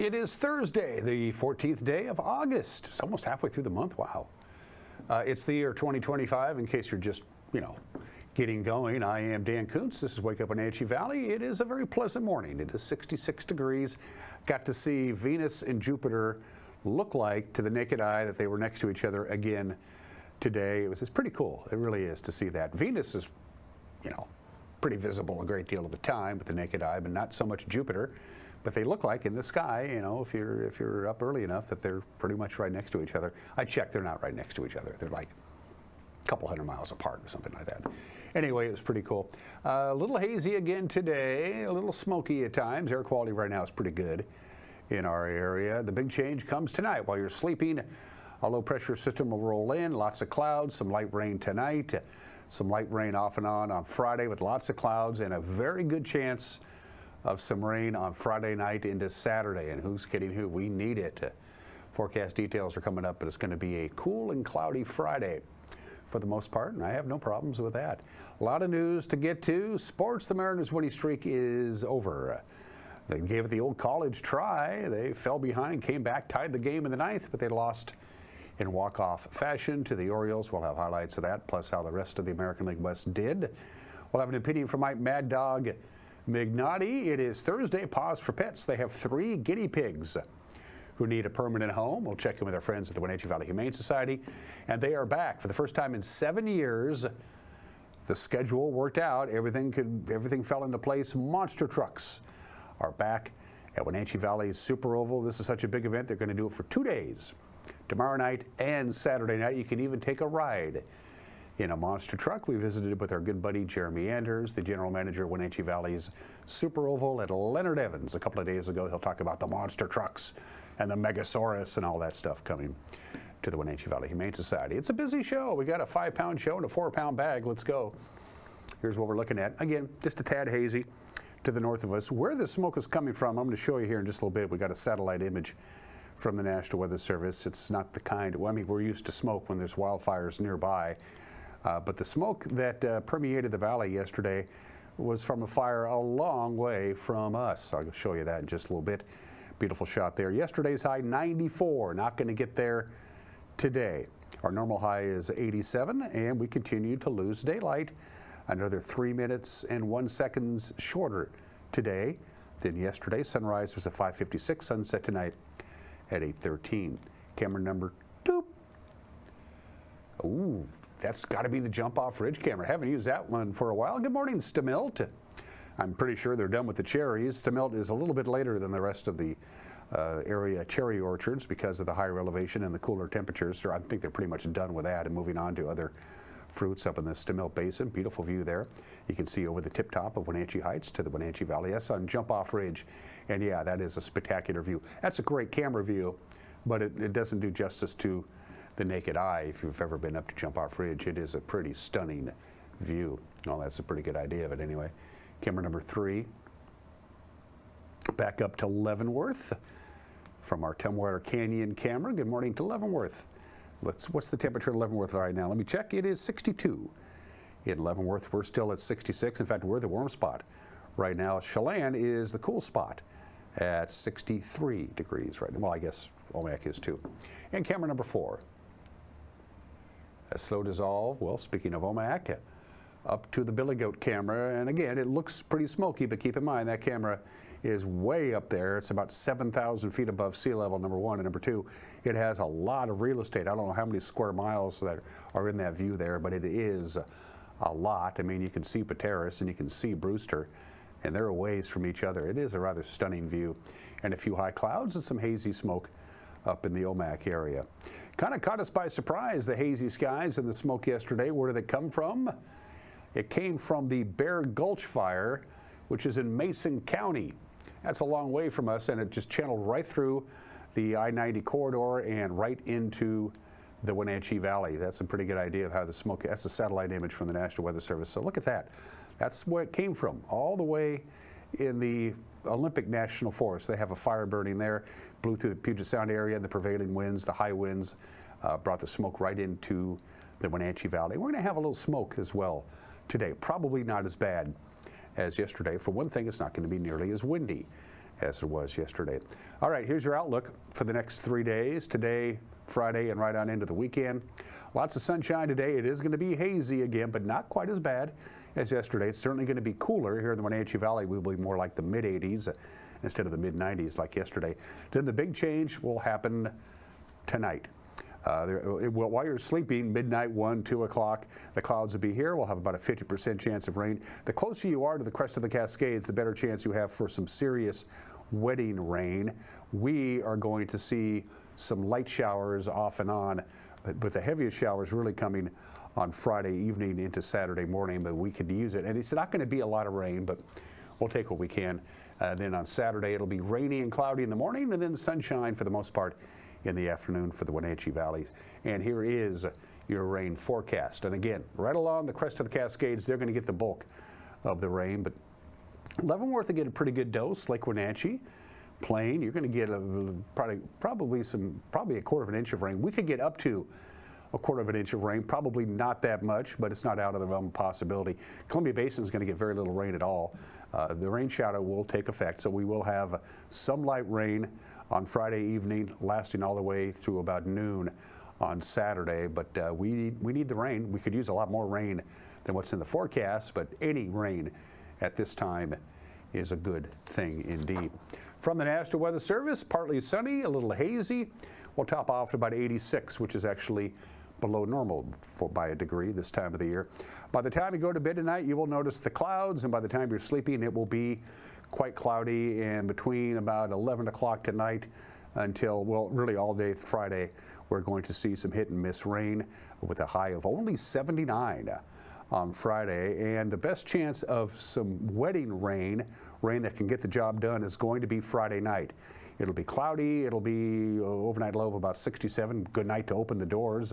It is Thursday, the 14th day of August. It's almost halfway through the month. Wow. It's the year 2025, in case you're just, getting going. I am Dan Kuntz. This is Wake Up Wenatchee Valley. It is a very pleasant morning. It is 66 degrees. Got to see Venus and Jupiter look like, to the naked eye, that they were next to each other again today. It's pretty cool. It really is to see that. Venus is, pretty visible a great deal of the time with the naked eye, but not so much Jupiter. But they look like in the sky, if you're up early enough, that they're pretty much right next to each other. I checked, they're not right next to each other. They're like a couple hundred miles apart or something like that. Anyway, it was pretty cool. A little hazy again today, a little smoky at times. Air quality right now is pretty good in our area. The big change comes tonight. While you're sleeping, a low pressure system will roll in, lots of clouds, some light rain tonight, some light rain off and on Friday with lots of clouds, and a very good chance of some rain on Friday night into Saturday. And who's kidding who? We need it. Forecast details are coming up, but it's going to be a cool and cloudy Friday for the most part, and I have no problems with that. A lot of news to get to. Sports, the Mariners' winning streak is over. They gave it the old college try. They fell behind, came back, tied the game in the ninth, but they lost in walk-off fashion to the Orioles. We'll have highlights of that, plus how the rest of the American League West did. We'll have an opinion from Mike Mad Dog Mignotti. It is Thursday. Pause for pets. They have 3 guinea pigs who need a permanent home. We'll check in with our friends at the Wenatchee Valley Humane Society, and they are back for the first time in 7 years. The schedule worked out. Everything fell into place. Monster trucks are back at Wenatchee Valley's Super Oval. This is such a big event. They're going to do it for 2 days, tomorrow night and Saturday night. You can even take a ride in a monster truck. We visited with our good buddy Jeremy Anders, the general manager of Wenatchee Valley's Super Oval, at Leonard Evans a couple of days ago. He'll talk about the monster trucks and the Megasaurus and all that stuff coming to the Wenatchee Valley Humane Society. It's a busy show. We got a 5-pound show and a 4-pound bag. Let's go. Here's what we're looking at. Again, just a tad hazy to the north of us. Where the smoke is coming from, I'm going to show you here in just a little bit. We got a satellite image from the National Weather Service. It's not the kind, we're used to smoke when there's wildfires nearby. But the smoke that permeated the valley yesterday was from a fire a long way from us. I'll show you that in just a little bit. Beautiful shot there. Yesterday's high 94, not going to get there today. Our normal high is 87, and we continue to lose daylight. Another 3 minutes and 1 second shorter today than yesterday. Sunrise was at 5:56, sunset tonight at 8:13. Camera number 2. Ooh. That's got to be the jump-off ridge camera. Haven't used that one for a while. Good morning, Stamilt. I'm pretty sure they're done with the cherries. Stamilt is a little bit later than the rest of the area cherry orchards because of the higher elevation and the cooler temperatures. So I think they're pretty much done with that and moving on to other fruits up in the Stamilt Basin. Beautiful view there. You can see over the tip-top of Wenatchee Heights to the Wenatchee Valley. That's on Jump-Off Ridge. And yeah, that is a spectacular view. That's a great camera view, but it doesn't do justice to the naked eye. If you've ever been up to Jump-Off Ridge, it is a pretty stunning view. Well, that's a pretty good idea of it anyway. Camera number 3. Back up to Leavenworth from our Tumwater Canyon camera. Good morning to Leavenworth. What's the temperature in Leavenworth right now? Let me check. It is 62. In Leavenworth, we're still at 66. In fact, we're the warm spot right now. Chelan is the cool spot at 63 degrees right now. Well, I guess Omak is too. And camera number 4. A slow dissolve. Well, speaking of Omak, up to the Billy Goat camera. And again, it looks pretty smoky, but keep in mind that camera is way up there. It's about 7,000 feet above sea level, number 1. And number 2, it has a lot of real estate. I don't know how many square miles that are in that view there, but it is a lot. I mean, you can see Pateris and you can see Brewster, and they're a ways from each other. It is a rather stunning view. And a few high clouds and some hazy smoke up in the Omak area. Kind of caught us by surprise, the hazy skies and the smoke yesterday. Where did it come from? It came from the Bear Gulch fire, which is in Mason County. That's a long way from us, and it just channeled right through the I-90 corridor and right into the Wenatchee Valley. That's a pretty good idea of how the smoke, that's a satellite image from the National Weather Service. So look at that. That's where it came from, all the way in the Olympic National Forest. They have a fire burning there, blew through the Puget Sound area, and the prevailing winds, the high winds, brought the smoke right into the Wenatchee Valley. We're going to have a little smoke as well today. Probably not as bad as yesterday. For one thing, it's not going to be nearly as windy as it was yesterday. All right, here's your outlook for the next 3 days. Today, Friday, and right on into the weekend. Lots of sunshine today. It is going to be hazy again, but not quite as bad as yesterday. It's certainly going to be cooler here in the Wenatchee Valley. We will be more like the mid-80s instead of the mid-90s like yesterday. Then the big change will happen tonight. While you're sleeping, midnight, 1, 2 o'clock, the clouds will be here. We'll have about a 50% chance of rain. The closer you are to the crest of the Cascades, the better chance you have for some serious wetting rain. We are going to see some light showers off and on, but the heaviest showers really coming on Friday evening into Saturday morning, but we could use it. And it's not going to be a lot of rain, but we'll take what we can. Then on Saturday, it'll be rainy and cloudy in the morning, and then sunshine for the most part in the afternoon for the Wenatchee Valley. And here is your rain forecast. And again, right along the crest of the Cascades, they're going to get the bulk of the rain, but Leavenworth will get a pretty good dose. Lake Wenatchee, Plain, you're going to get probably a quarter of an inch of rain. We could get up to a quarter of an inch of rain, probably not that much, but it's not out of the realm of possibility. Columbia Basin is going to get very little rain at all. The rain shadow will take effect, so we will have some light rain on Friday evening, lasting all the way through about noon on Saturday. But we need the rain. We could use a lot more rain than what's in the forecast, but any rain at this time is a good thing indeed. From the National Weather Service, partly sunny, a little hazy. We'll top off to about 86, which is actually below normal by a degree this time of the year. By the time you go to bed tonight, you will notice the clouds, and by the time you're sleeping, it will be quite cloudy, and between about 11 o'clock tonight until, well, really all day Friday, we're going to see some hit and miss rain with a high of only 79 on Friday. And the best chance of some wetting rain that can get the job done, is going to be Friday night. It'll be cloudy. It'll be overnight low of about 67. Good night to open the doors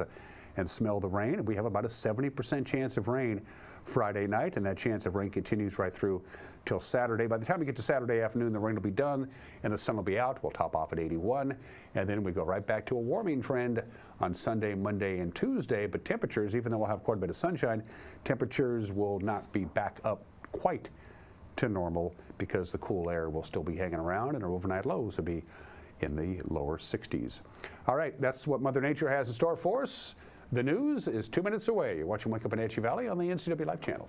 and smell the rain. We have about a 70% chance of rain Friday night, and that chance of rain continues right through till Saturday. By the time we get to Saturday afternoon, the rain will be done and the sun will be out. We'll top off at 81, and then we go right back to a warming trend on Sunday, Monday, and Tuesday. But temperatures, even though we'll have quite a bit of sunshine, temperatures will not be back up quite to normal because the cool air will still be hanging around, and our overnight lows will be in the lower 60s. All right, that's what Mother Nature has in store for us. The news is 2 minutes away. You're watching Wake Up in Wenatchee Valley on the NCWLIFE channel.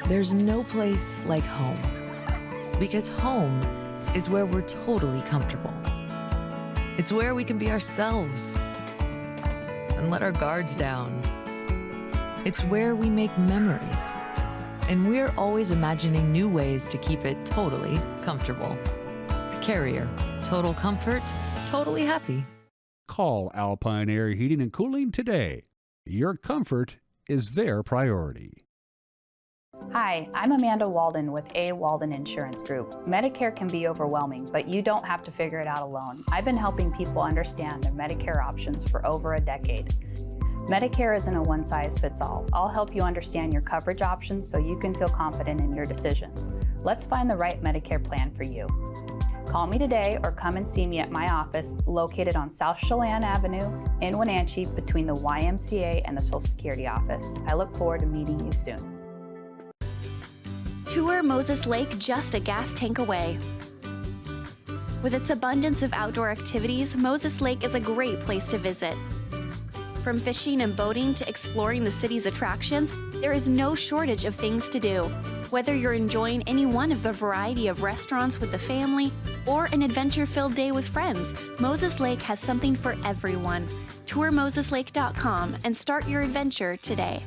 There's no place like home, because home is where we're totally comfortable. It's where we can be ourselves and let our guards down. It's where we make memories, and we're always imagining new ways to keep it totally comfortable. Carrier, total comfort, totally happy. Call Alpine Air Heating and Cooling today. Your comfort is their priority. Hi, I'm Amanda Walden with A. Walden Insurance Group. Medicare can be overwhelming, but you don't have to figure it out alone. I've been helping people understand their Medicare options for over a decade. Medicare isn't a one-size-fits-all. I'll help you understand your coverage options so you can feel confident in your decisions. Let's find the right Medicare plan for you. Call me today or come and see me at my office located on South Chelan Avenue in Wenatchee between the YMCA and the Social Security office. I look forward to meeting you soon. Tour Moses Lake just a gas tank away. With its abundance of outdoor activities, Moses Lake is a great place to visit. From fishing and boating to exploring the city's attractions, there is no shortage of things to do. Whether you're enjoying any one of the variety of restaurants with the family or an adventure-filled day with friends, Moses Lake has something for everyone. Tour moseslake.com and start your adventure today.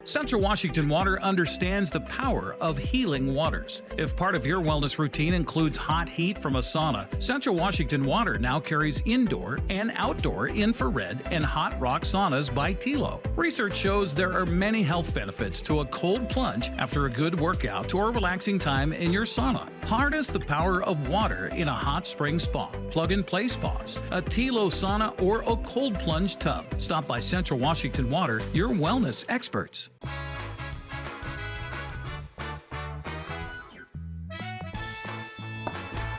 Central Washington Water understands the power of healing waters. If part of your wellness routine includes hot heat from a sauna, Central Washington Water now carries indoor and outdoor infrared and hot rock saunas by Tilo. Research shows there are many health benefits to a cold plunge after a good workout or relaxing time in your sauna. Harness the power of water in a hot spring spa, plug-and-play spas, a Tilo sauna, or a cold plunge tub. Stop by Central Washington Water, your wellness experts.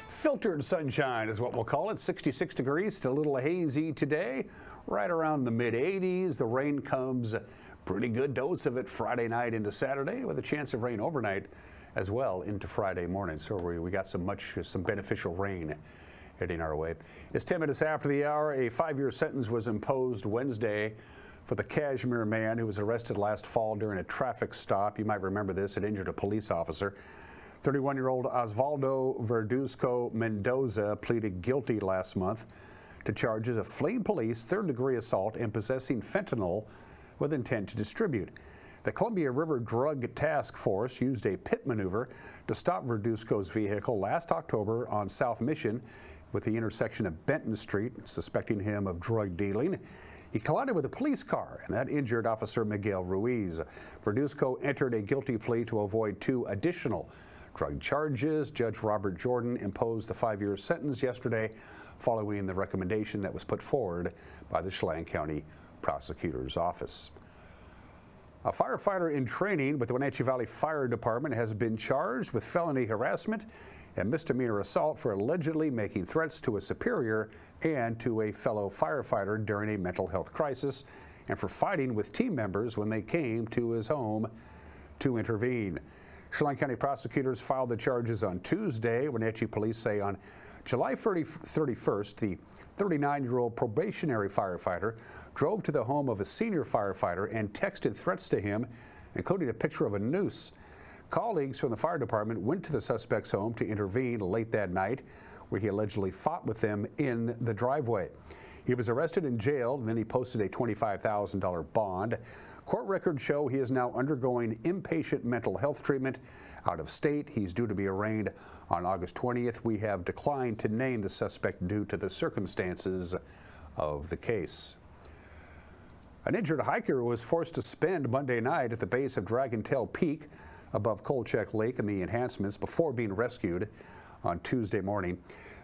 Filtered sunshine is what we'll call it. 66 degrees, still a little hazy today. right around the mid-80s. The rain comes, pretty good dose of it Friday night into Saturday, with a chance of rain overnight as well into Friday morning. So we got some beneficial rain heading our way. It's 10 minutes after the hour. A 5-year sentence was imposed Wednesday for the Kashmir man who was arrested last fall during a traffic stop. You might remember this. It injured a police officer. 31-year-old Osvaldo Verduzco Mendoza pleaded guilty last month to charges of fleeing police, third-degree assault, and possessing fentanyl with intent to distribute. The Columbia River Drug Task Force used a pit maneuver to stop Verduzco's vehicle last October on South Mission with the intersection of Benton Street, suspecting him of drug dealing. He collided with a police car, and that injured Officer Miguel Ruiz. Verduzco entered a guilty plea to avoid 2 additional drug charges. Judge Robert Jordan imposed the 5-year sentence yesterday following the recommendation that was put forward by the Chelan County Prosecutor's Office. A firefighter in training with the Wenatchee Valley Fire Department has been charged with felony harassment and misdemeanor assault for allegedly making threats to a superior and to a fellow firefighter during a mental health crisis, and for fighting with team members when they came to his home to intervene. Chelan County prosecutors filed the charges on Tuesday. Wenatchee police say on July 31st, the 39-year-old probationary firefighter drove to the home of a senior firefighter and texted threats to him, including a picture of a noose. Colleagues from the fire department went to the suspect's home to intervene late that night, where he allegedly fought with them in the driveway. He was arrested and jailed, and then he posted a $25,000 bond. Court records show he is now undergoing inpatient mental health treatment out of state. He's due to be arraigned on August 20th. We have declined to name the suspect due to the circumstances of the case. An injured hiker was forced to spend Monday night at the base of Dragon Tail Peak above Kolchak Lake and the enhancements before being rescued on Tuesday morning.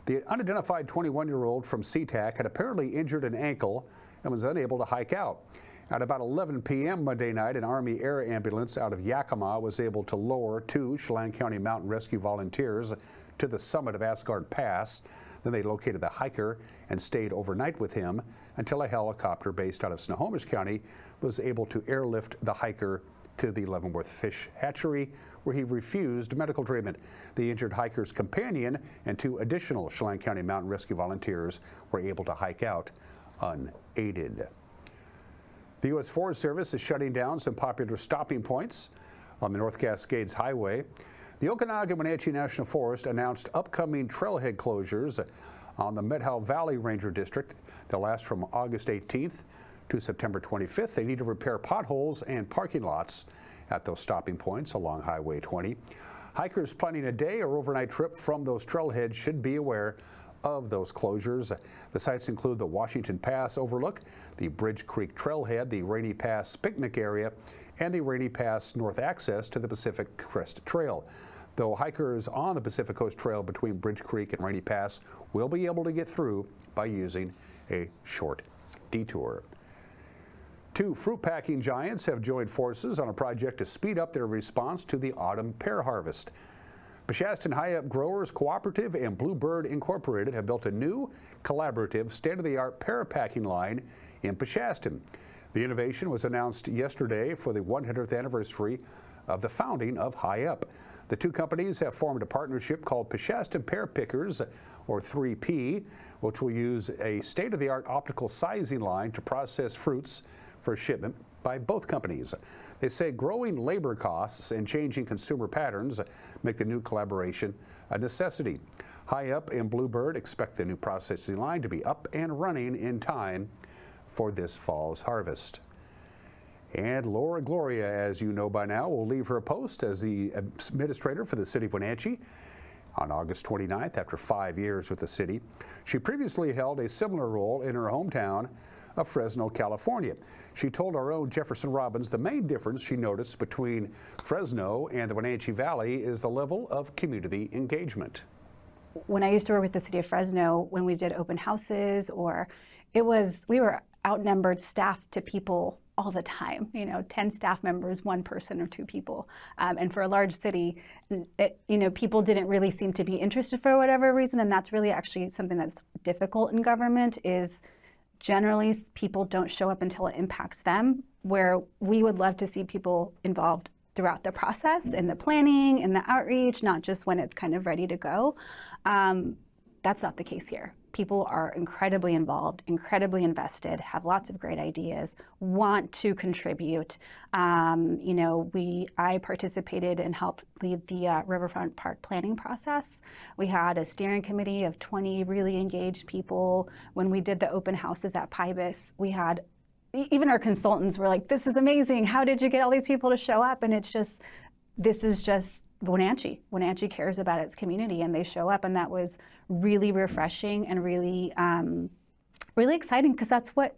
The unidentified 21-year-old from SeaTac had apparently injured an ankle and was unable to hike out. At about 11 p.m. Monday night, an Army Air Ambulance out of Yakima was able to lower 2 Chelan County Mountain Rescue volunteers to the summit of Asgard Pass. Then they located the hiker and stayed overnight with him until a helicopter based out of Snohomish County was able to airlift the hiker to the Leavenworth Fish Hatchery, where he refused medical treatment. The injured hiker's companion and 2 additional Chelan County Mountain Rescue volunteers were able to hike out unaided. The U.S. Forest Service is shutting down some popular stopping points on the North Cascades Highway. The Okanagan-Wenatchee National Forest announced upcoming trailhead closures on the Medhow Valley Ranger District. They'll last from August 18th to September 25th. They need to repair potholes and parking lots at those stopping points along Highway 20. Hikers planning a day or overnight trip from those trailheads should be aware of those closures. The sites include the Washington Pass Overlook, the Bridge Creek Trailhead, the Rainy Pass Picnic Area, and the Rainy Pass North access to the Pacific Crest Trail. Though hikers on the Pacific Coast Trail between Bridge Creek and Rainy Pass will be able to get through by using a short detour. 2 fruit packing giants have joined forces on a project to speed up their response to the autumn pear harvest. Peshastin High-Up Growers Cooperative and Bluebird Incorporated have built a new, collaborative, state-of-the-art pear packing line in Peshastin. The innovation was announced yesterday for the 100th anniversary of the founding of High-Up. The 2 companies have formed a partnership called Peshastin Pear Pickers, or 3P, which will use a state-of-the-art optical sizing line to process fruits for shipment by both companies. They say growing labor costs and changing consumer patterns make the new collaboration a necessity. High-Up and Bluebird expect the new processing line to be up and running in time for this fall's harvest. And Laura Gloria, as you know by now, will leave her post as the administrator for the city of Wenatchee on August 29th after 5 years with the city. She previously held a similar role in her hometown of Fresno, California. She told our own Jefferson Robbins the main difference she noticed between Fresno and the Wenatchee Valley is the level of community engagement. When I used to work with the city of Fresno, when we did open houses, we were outnumbered staff to people all the time, 10 staff members, 1 person or 2 people. And for a large city, people didn't really seem to be interested for whatever reason. And that's really actually something that's difficult in government, is generally people don't show up until it impacts them, where we would love to see people involved throughout the process, in the planning, in the outreach, not just when it's kind of ready to go. That's not the case here. People are incredibly involved, incredibly invested, have lots of great ideas, want to contribute. I participated and helped lead the Riverfront Park planning process. We had a steering committee of 20 really engaged people. When we did the open houses at Pybus, we had, even our consultants were like, this is amazing. How did you get all these people to show up? And this is just Wenatchee. Wenatchee cares about its community, and they show up, and that was really refreshing and really, really exciting, because that's what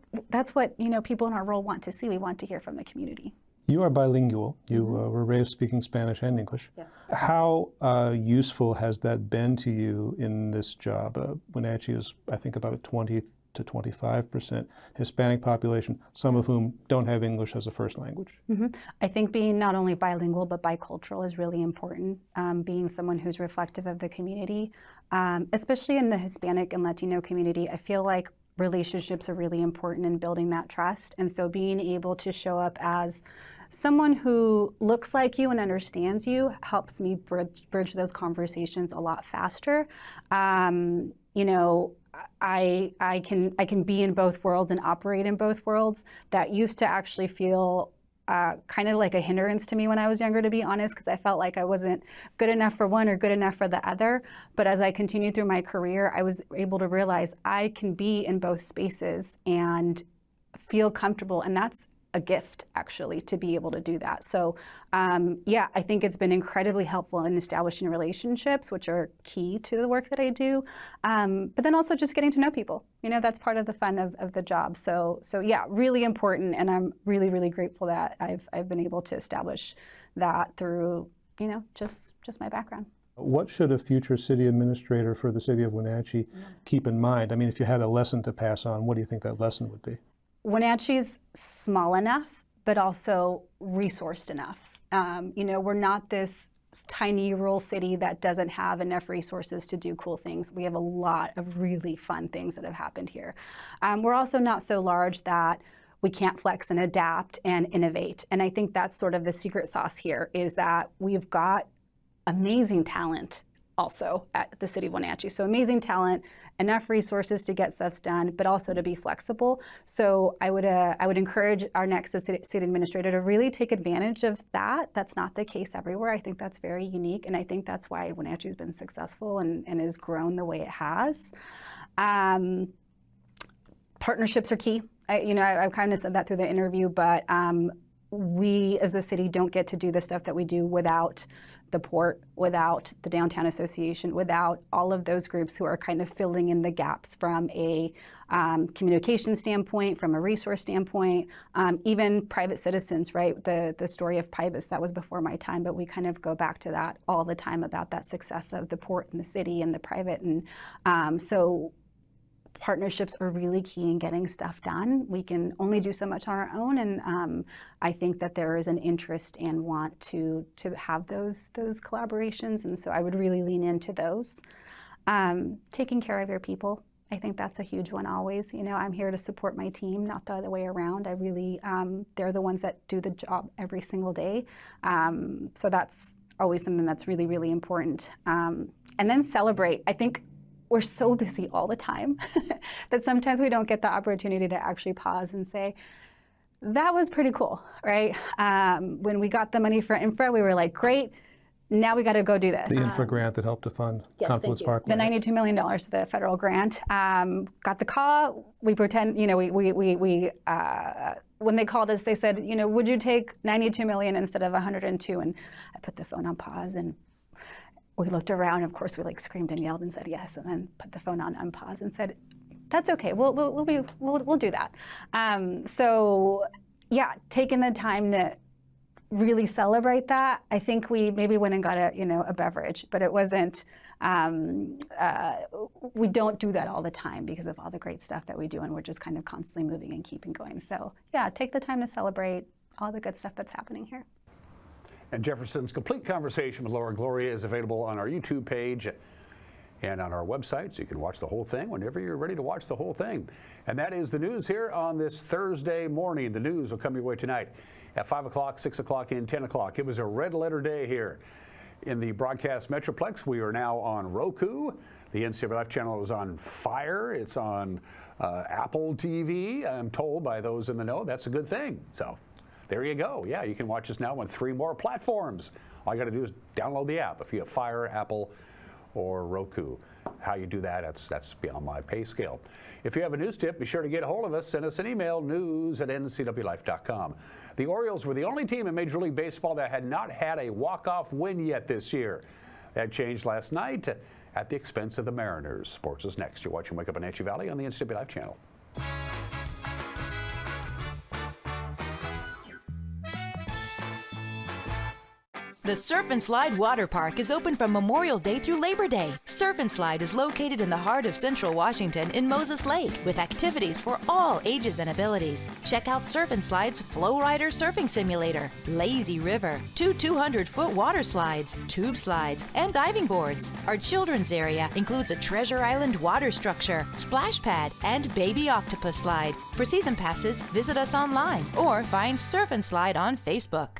people in our role want to see. We want to hear from the community. You are bilingual. You were raised speaking Spanish and English. Yes. How useful has that been to you in this job? Wenatchee is, I think, about a 20 to 25% Hispanic population, some of whom don't have English as a first language. I think being not only bilingual but bicultural is really important. Being someone who's reflective of the community, especially in the Hispanic and Latino community, I feel like relationships are really important in building that trust. And so being able to show up as someone who looks like you and understands you helps me bridge those conversations a lot faster. I can be in both worlds and operate in both worlds. That used to actually feel kind of like a hindrance to me when I was younger, to be honest, because I felt like I wasn't good enough for one or good enough for the other. But as I continued through my career, I was able to realize I can be in both spaces and feel comfortable, and that's a gift, actually, to be able to do that. So I think it's been incredibly helpful in establishing relationships, which are key to the work that I do. But then also just getting to know people. That's part of the fun of the job. So yeah, really important, and I'm really, really grateful that I've been able to establish that through, just my background. What should a future city administrator for the city of Wenatchee keep in mind? I mean, if you had a lesson to pass on, what do you think that lesson would be? Wenatchee's small enough, but also resourced enough. We're not this tiny rural city that doesn't have enough resources to do cool things. We have a lot of really fun things that have happened here. We're also not so large that we can't flex and adapt and innovate. And I think that's sort of the secret sauce here, is that we've got amazing talent also at the city of Wenatchee. So amazing talent, enough resources to get stuff done, but also to be flexible. So I would encourage our next city administrator to really take advantage of that. That's not the case everywhere. I think that's very unique, and I think that's why Wenatchee's been successful and has grown the way it has. Partnerships are key. I kind of said that through the interview, but we as the city don't get to do the stuff that we do without the port, without the Downtown Association, without all of those groups who are kind of filling in the gaps from a communication standpoint, from a resource standpoint, even private citizens, right? The story of Pybus, that was before my time, but we kind of go back to that all the time about that success of the port and the city and the private. And so partnerships are really key in getting stuff done. We can only do so much on our own, and I think that there is an interest and want to have those collaborations, and so I would really lean into those. Taking care of your people, I think that's a huge one always. I'm here to support my team, not the other way around. I really, they're the ones that do the job every single day, so that's always something that's really, really important. And then celebrate. I think we're so busy all the time that sometimes we don't get the opportunity to actually pause and say, that was pretty cool, right? When we got the money for infra, we were like, great, now we got to go do this. The infra grant that helped to fund Confluence Park. The $92 million, the federal grant. Got the call, we pretend, when they called us, they said, would you take 92 million instead of 102? And I put the phone on pause, and we looked around. Of course, we screamed and yelled and said yes, and then put the phone on unpause and said, "That's okay. We'll do that." So, yeah, taking the time to really celebrate that. I think we maybe went and got a beverage, but it wasn't. We don't do that all the time because of all the great stuff that we do, and we're just kind of constantly moving and keeping going. So, yeah, take the time to celebrate all the good stuff that's happening here. And Jefferson's complete conversation with Laura Gloria is available on our YouTube page. and on our website, so you can watch the whole thing whenever you're ready to watch the whole thing. And that is the news here on this Thursday morning. The news will come your way tonight at 5 o'clock, 6 o'clock, and 10 o'clock. It was a red letter day here in the broadcast Metroplex. We are now on Roku. The NCWLIFE channel is on Fire. It's on Apple TV, I'm told by those in the know. That's a good thing. So there you go. Yeah, you can watch us now on 3 more platforms. All you got to do is download the app if you have Fire, Apple, or Roku. How you do that, that's beyond my pay scale. If you have a news tip, be sure to get a hold of us. Send us an email, news@ncwlife.com. The Orioles were the only team in Major League Baseball that had not had a walk-off win yet this year. That changed last night at the expense of the Mariners. Sports is next. You're watching Wake Up Wenatchee Valley on the NCWLIFE channel. The Surf and Slide Water Park is open from Memorial Day through Labor Day. Surf and Slide is located in the heart of Central Washington in Moses Lake with activities for all ages and abilities. Check out Surf and Slide's Flow Rider Surfing Simulator, Lazy River, 2 200-foot water slides, tube slides, and diving boards. Our children's area includes a Treasure Island water structure, splash pad, and baby octopus slide. For season passes, visit us online or find Surf and Slide on Facebook.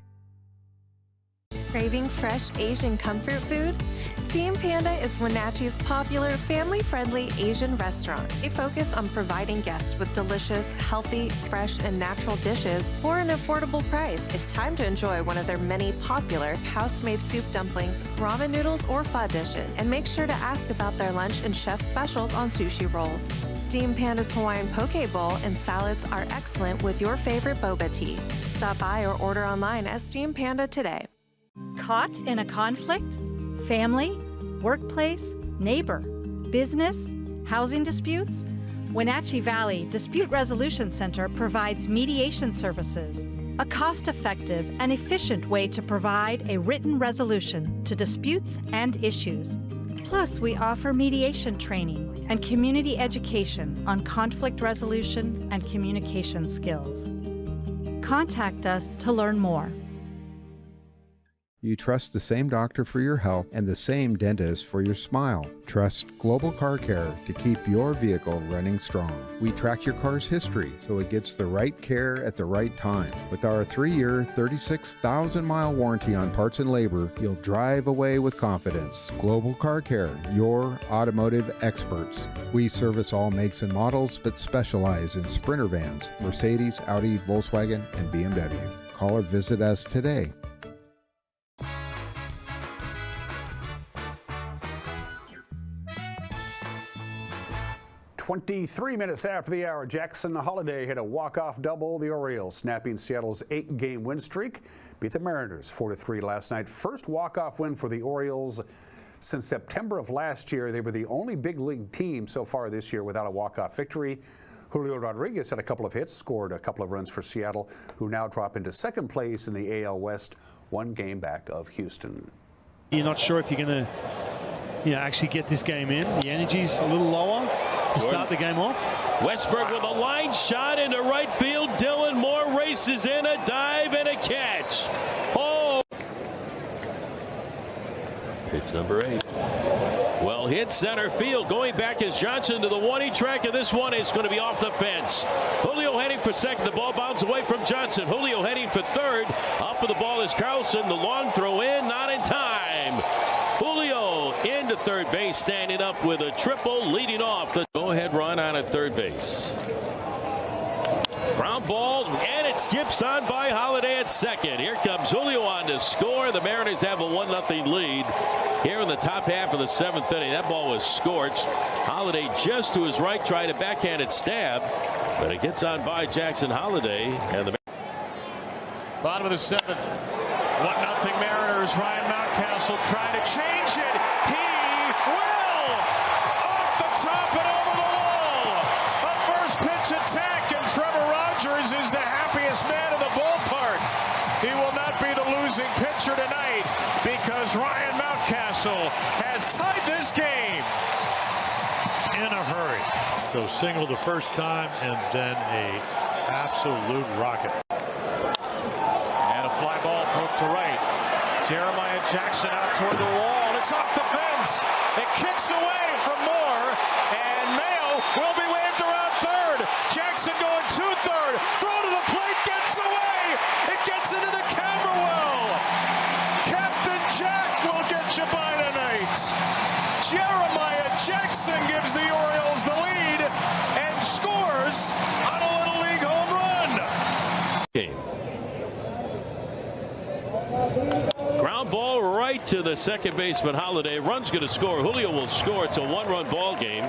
Craving fresh Asian comfort food? Steam Panda is Wenatchee's popular family-friendly Asian restaurant. They focus on providing guests with delicious, healthy, fresh, and natural dishes for an affordable price. It's time to enjoy one of their many popular house-made soup dumplings, ramen noodles, or pho dishes. And make sure to ask about their lunch and chef specials on sushi rolls. Steam Panda's Hawaiian poke bowl and salads are excellent with your favorite boba tea. Stop by or order online at Steam Panda today. Caught in a conflict? Family, workplace, neighbor, business, housing disputes? Wenatchee Valley Dispute Resolution Center provides mediation services, a cost-effective and efficient way to provide a written resolution to disputes and issues. Plus, we offer mediation training and community education on conflict resolution and communication skills. Contact us to learn more. You trust the same doctor for your health and the same dentist for your smile. Trust Global Car Care to keep your vehicle running strong. We track your car's history so it gets the right care at the right time. With our 3-year, 36,000-mile warranty on parts and labor, you'll drive away with confidence. Global Car Care, your automotive experts. We service all makes and models, but specialize in Sprinter vans, Mercedes, Audi, Volkswagen, and BMW. Call or visit us today. 23 minutes after the hour, Jackson Holiday hit a walk-off double. The Orioles snapping Seattle's 8-game win streak. Beat the Mariners 4-3 last night. First walk-off win for the Orioles since September of last year. They were the only big league team so far this year without a walk-off victory. Julio Rodriguez had a couple of hits, scored a couple of runs for Seattle, who now drop into second place in the AL West, 1 game back of Houston. You're not sure if you're going to actually get this game in. The energy's a little lower to start the game off. Westberg with a line shot into right field. Dylan Moore races in, a dive and a catch. Oh! Pitch number 8. Well hit center field. Going back is Johnson to the 1-2 track, and this one is going to be off the fence. Julio heading for second. The ball bounces away from Johnson. Julio heading for third. Up with the ball is Carlson. The long throw in, not in time. Julio into third base, standing up with a triple, leading off the go-ahead run on at third base. Ground ball, and it skips on by Holiday at second. Here comes Julio on to score. The Mariners have a 1-0 lead here in the top half of the 7th inning. That ball was scorched. Holiday just to his right, tried a backhanded stab, but it gets on by Jackson Holiday. And the bottom of the 7th, 1-0 Mariners. Ryan Mountcastle trying to change it. He will! Off the top and over the wall. A first pitch attack, and Trevor Rogers is the happiest man in the ballpark. He will not be the losing pitcher tonight because Ryan Mountcastle has tied this game in a hurry. So single the first time and then a absolute rocket. And a fly ball poked to right. Jeremiah Jackson out toward the wall. It's off the fence. It kicks away. will be waved around third. Jackson going to third. Throw to the plate, gets away. It gets into the camera well. Captain Jack will get you by tonight. Jeremiah Jackson gives the Orioles the lead and scores on a Little League home run. Game. Ground ball right to the second baseman, Holiday. Run's going to score. Julio will score. It's a one-run ball game,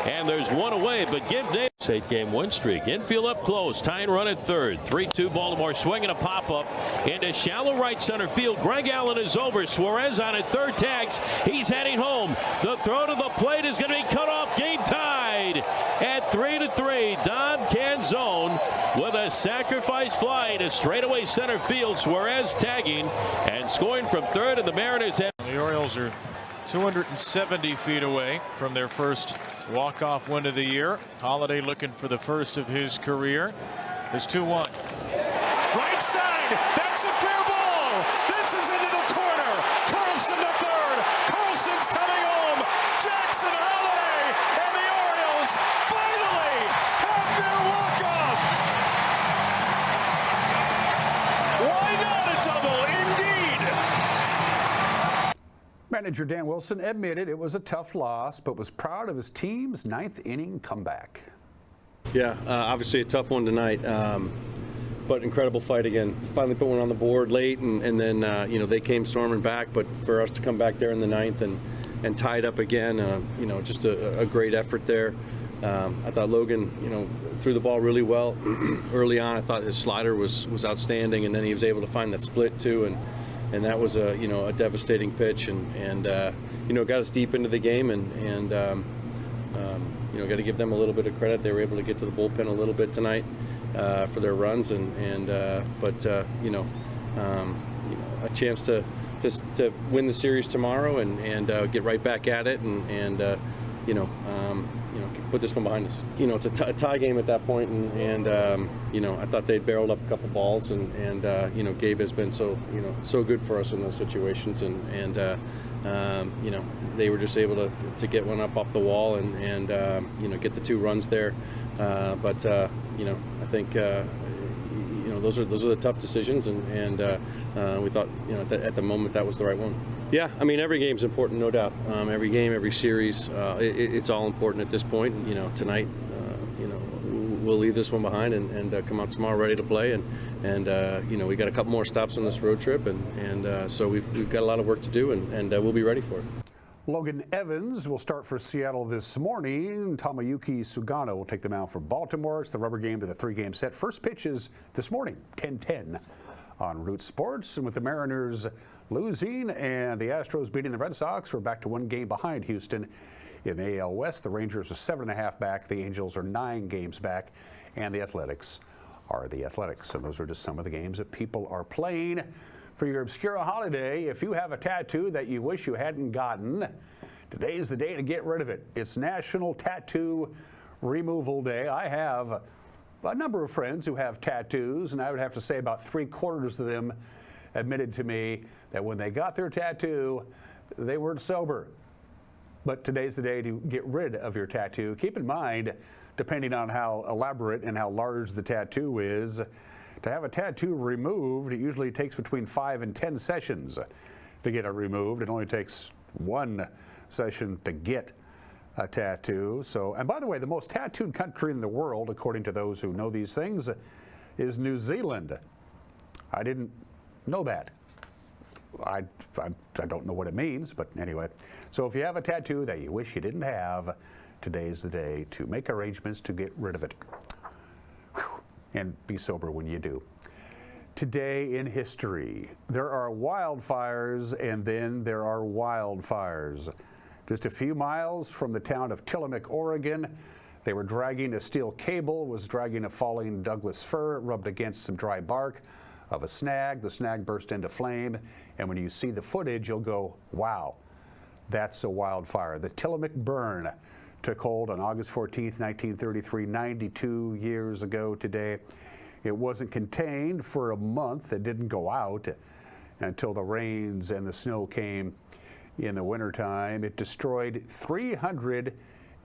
and there's one away. But give Davis 8-game win streak. Infield up close. Tying run at third. 3-2 Baltimore. Swinging a pop-up into shallow right center field. Greg Allen is over. Suarez on at third. Tags. He's heading home. The throw to the plate is going to be cut off. Game tied at 3-3. Don Canzone with a sacrifice fly to straightaway center field. Suarez tagging and scoring from third, and the Mariners have. The Orioles are 270 feet away from their first walk-off win of the year. Holiday looking for the first of his career. It's 2-1. Right side. That's a fair ball. This is into the corner. Carlson to third. Carlson's coming home. Jackson, Holiday, and the Orioles finally have their walk-off. Why not a double? Indeed. Manager Dan Wilson admitted it was a tough loss, but was proud of his team's ninth inning comeback. Yeah, obviously a tough one tonight, but incredible fight again. Finally put one on the board late, and then they came storming back. But for us to come back there in the ninth and tie it up again, just a great effort there. I thought Logan, threw the ball really well early on. I thought his slider was outstanding, and then he was able to find that split too, and that was a devastating pitch, and got us deep into the game, and got to give them a little bit of credit. They were able to get to the bullpen a little bit tonight for their runs, but a chance to win the series tomorrow and get right back at it, and put this one behind us. It's a tie game at that point, and I thought they'd barreled up a couple balls, and Gabe has been so good for us in those situations, and they were just able to get one up off the wall and get the 2 runs there, but I think those are the tough decisions, and we thought at the moment that was the right one. Yeah, I mean, every game's important, no doubt. Every game, every series, it's all important at this point. Tonight, we'll leave this one behind and come out tomorrow ready to play. And we got a couple more stops on this road trip, and so we've got a lot of work to do, and we'll be ready for it. Logan Evans will start for Seattle this morning. Tomoyuki Sugano will take them out for Baltimore. It's the rubber game to the 3-game set. First pitch is this morning, 10:10 on Root Sports. And with the Mariners losing and the Astros beating the Red Sox, we're back to 1 game behind Houston in the AL West. The Rangers are 7.5 back. The Angels are 9 games back. And the Athletics are the Athletics. And those are just some of the games that people are playing. For your Obscura holiday, if you have a tattoo that you wish you hadn't gotten, today is the day to get rid of it. It's National Tattoo Removal Day. I have a number of friends who have tattoos, and I would have to say about 3/4 of them admitted to me that when they got their tattoo, they weren't sober. But today's the day to get rid of your tattoo. Keep in mind, depending on how elaborate and how large the tattoo is, to have a tattoo removed, it usually takes between 5 and 10 sessions to get it removed. It only takes 1 session to get a tattoo. And by the way, the most tattooed country in the world, according to those who know these things, is New Zealand. I didn't know that. I don't know what it means, but anyway. So if you have a tattoo that you wish you didn't have, today's the day to make arrangements to get rid of it. And be sober when you do. Today in history, there are wildfires, and then there are wildfires. Just a few miles from the town of Tillamook, Oregon, they were dragging a steel cable, was dragging a falling Douglas fir, rubbed against some dry bark of a snag. The snag burst into flame, and when you see the footage, you'll go, wow, that's a wildfire. The Tillamook burn took hold on August 14th, 1933, 92 years ago today. It wasn't contained for a month. It didn't go out until the rains and the snow came in the wintertime. It destroyed 380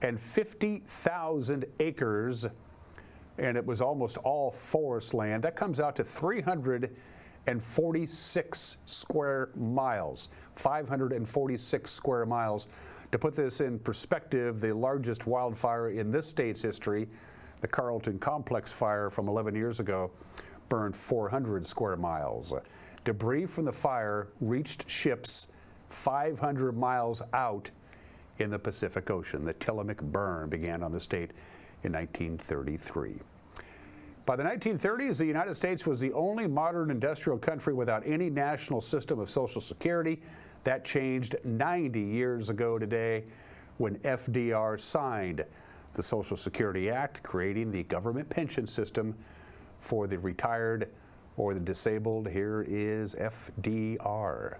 350,000 acres, and it was almost all forest land. That comes out to 346 square miles, 546 square miles. To put this in perspective, the largest wildfire in this state's history, the Carlton Complex fire from 11 years ago, burned 400 square miles. Debris from the fire reached ships 500 miles out in the Pacific Ocean. The Tillamook burn began on the state in 1933. By the 1930s, the United States was the only modern industrial country without any national system of Social Security. That changed 90 years ago today when FDR signed the Social Security Act, creating the government pension system for the retired or the disabled. Here is FDR.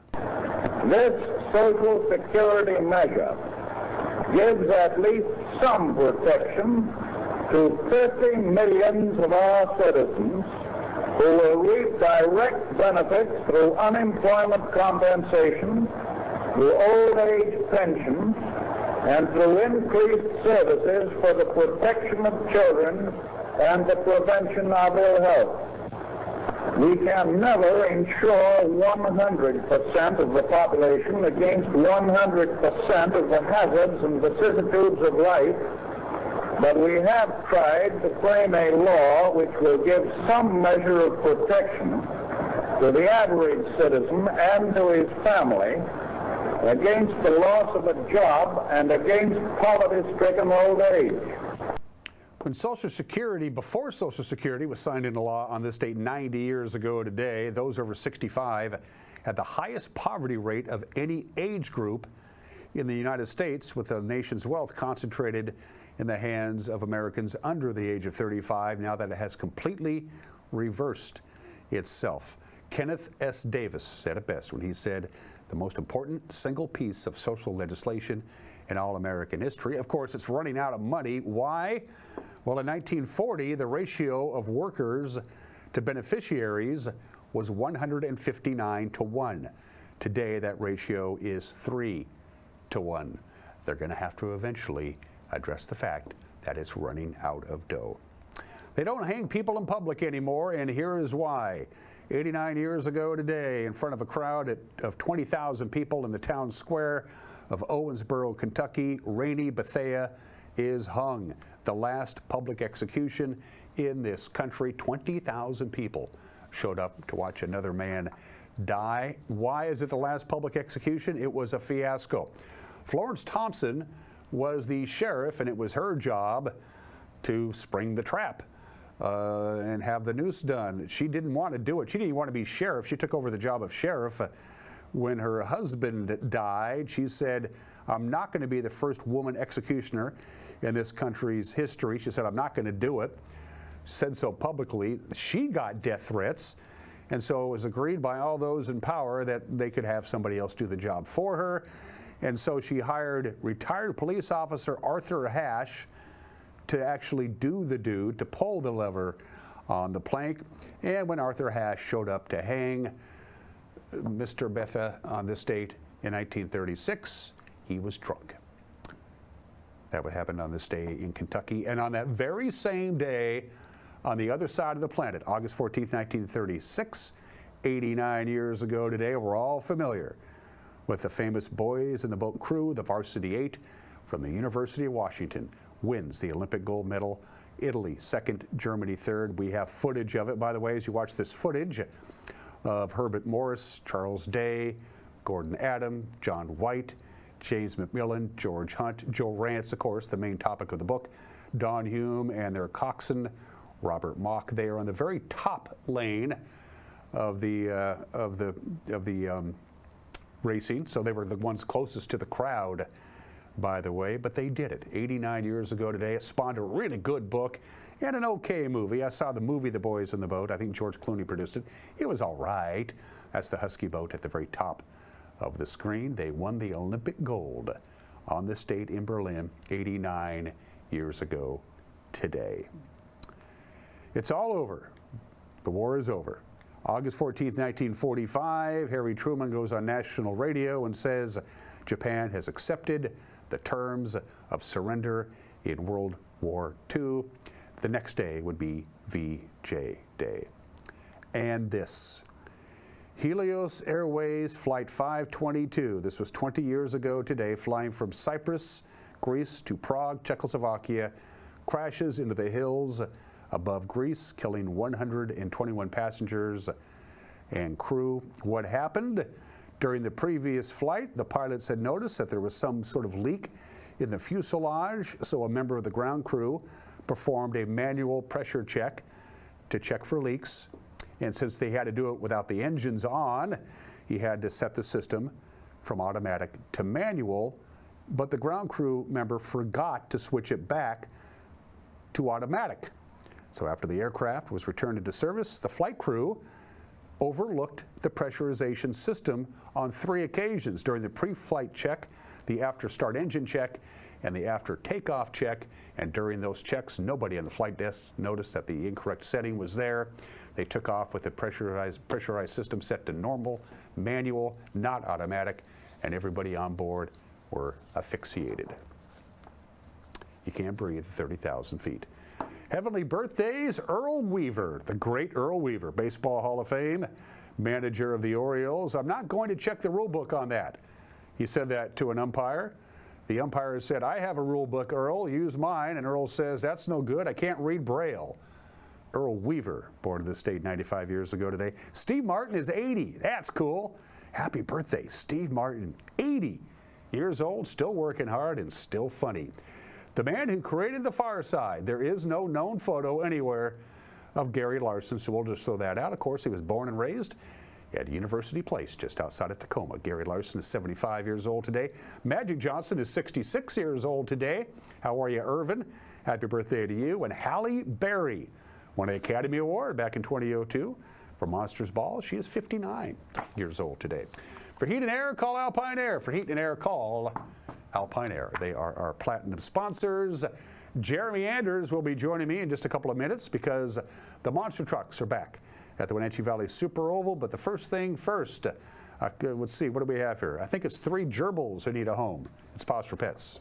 This Social Security measure gives at least some protection to 50 millions of our citizens who will reap direct benefits through unemployment compensation, through old age pensions, and through increased services for the protection of children and the prevention of ill health. We can never insure 100% of the population against 100% of the hazards and vicissitudes of life, but we have tried to frame a law which will give some measure of protection to the average citizen and to his family against the loss of a job and against poverty-stricken old age. When Social Security, before Social Security was signed into law on this state 90 years ago today, those over 65 had the highest poverty rate of any age group in the United States, with the nation's wealth concentrated in the hands of Americans under the age of 35, now that it has completely reversed itself. Kenneth S. Davis said it best when he said, the most important single piece of social legislation in all American history. Of course, it's running out of money. Why? Well, in 1940, the ratio of workers to beneficiaries was 159 to 1. Today, that ratio is 3 to 1. They're going to have to eventually address the fact that it's running out of dough. They don't hang people in public anymore, and here is why. 89 years ago today, in front of a crowd of 20,000 people in the town square of Owensboro, Kentucky, Rainey Bethea is hung. The last public execution in this country. 20,000 people showed up to watch another man die. Why is it the last public execution? It was a fiasco. Florence Thompson was the sheriff, and it was her job to spring the trap and have the noose done. She didn't want to do it. She didn't want to be sheriff. She took over the job of sheriff. When her husband died, she said, I'm not going to be the first woman executioner in this country's history. She said, I'm not going to do it. Said so publicly. She got death threats, and so it was agreed by all those in power that they could have somebody else do the job for her. And so she hired retired police officer Arthur Ashe to actually do the deed, to pull the lever on the plank. And when Arthur Ashe showed up to hang Mr. Bethea on this date in 1936, he was drunk. That would happen on this day in Kentucky. And on that very same day, on the other side of the planet, August 14th, 1936, 89 years ago today, we're all familiar with the famous boys in the boat crew. The Varsity 8 from the University of Washington wins the Olympic gold medal. Italy second, Germany third. We have footage of it, by the way, as you watch this footage of Herbert Morris, Charles Day, Gordon Adam, John White, James McMillan, George Hunt, Joe Rance, of course, the main topic of the book, Don Hume and their coxswain, Robert Mock. They are on the very top lane of the racing, so they were the ones closest to the crowd, by the way, but they did it 89 years ago today. It spawned a really good book and an okay movie. I saw the movie The Boys in the Boat. I think George Clooney produced it. It was all right. That's the Husky boat at the very top of the screen. They won the Olympic gold on this date in Berlin 89 years ago today. It's all over. The war is over. August 14th, 1945, Harry Truman goes on national radio and says Japan has accepted the terms of surrender in World War II. The next day would be VJ Day. And this. Helios Airways Flight 522. This was 20 years ago today, flying from Cyprus, Greece to Prague, Czechoslovakia, crashes into the hills above Greece, killing 121 passengers and crew. What happened? During the previous flight, the pilots had noticed that there was some sort of leak in the fuselage, so a member of the ground crew performed a manual pressure check to check for leaks. And since they had to do it without the engines on, he had to set the system from automatic to manual, but the ground crew member forgot to switch it back to automatic. So after the aircraft was returned into service, the flight crew overlooked the pressurization system on 3 occasions during the pre-flight check, the after-start engine check, and the after-takeoff check. And during those checks, nobody on the flight desk noticed that the incorrect setting was there. They took off with the pressurized system set to normal, manual, not automatic, and everybody on board were asphyxiated. You can't breathe at 30,000 feet. Heavenly birthdays, Earl Weaver, the great Earl Weaver, Baseball Hall of Fame, manager of the Orioles. I'm not going to check the rule book on that. He said that to an umpire. The umpire said, I have a rule book, Earl, use mine. And Earl says, that's no good, I can't read Braille. Earl Weaver, born in the state 95 years ago today. Steve Martin is 80, that's cool. Happy birthday, Steve Martin, 80 years old, still working hard and still funny. The man who created The Far Side. There is no known photo anywhere of Gary Larson, so we'll just throw that out. Of course, he was born and raised at University Place, just outside of Tacoma. Gary Larson is 75 years old today. Magic Johnson is 66 years old today. How are you, Irvin? Happy birthday to you. And Halle Berry won an Academy Award back in 2002 for Monsters Ball. She is 59 years old today. For Heat and Air, call Alpine Air. For Heat and Air, call Alpine Air. They are our platinum sponsors. Jeremy Anders will be joining me in just a couple of minutes because the monster trucks are back at the Wenatchee Valley Super Oval. But the first thing first, let's see, what do we have here? I think it's 3 gerbils who need a home. It's Pause for Pets.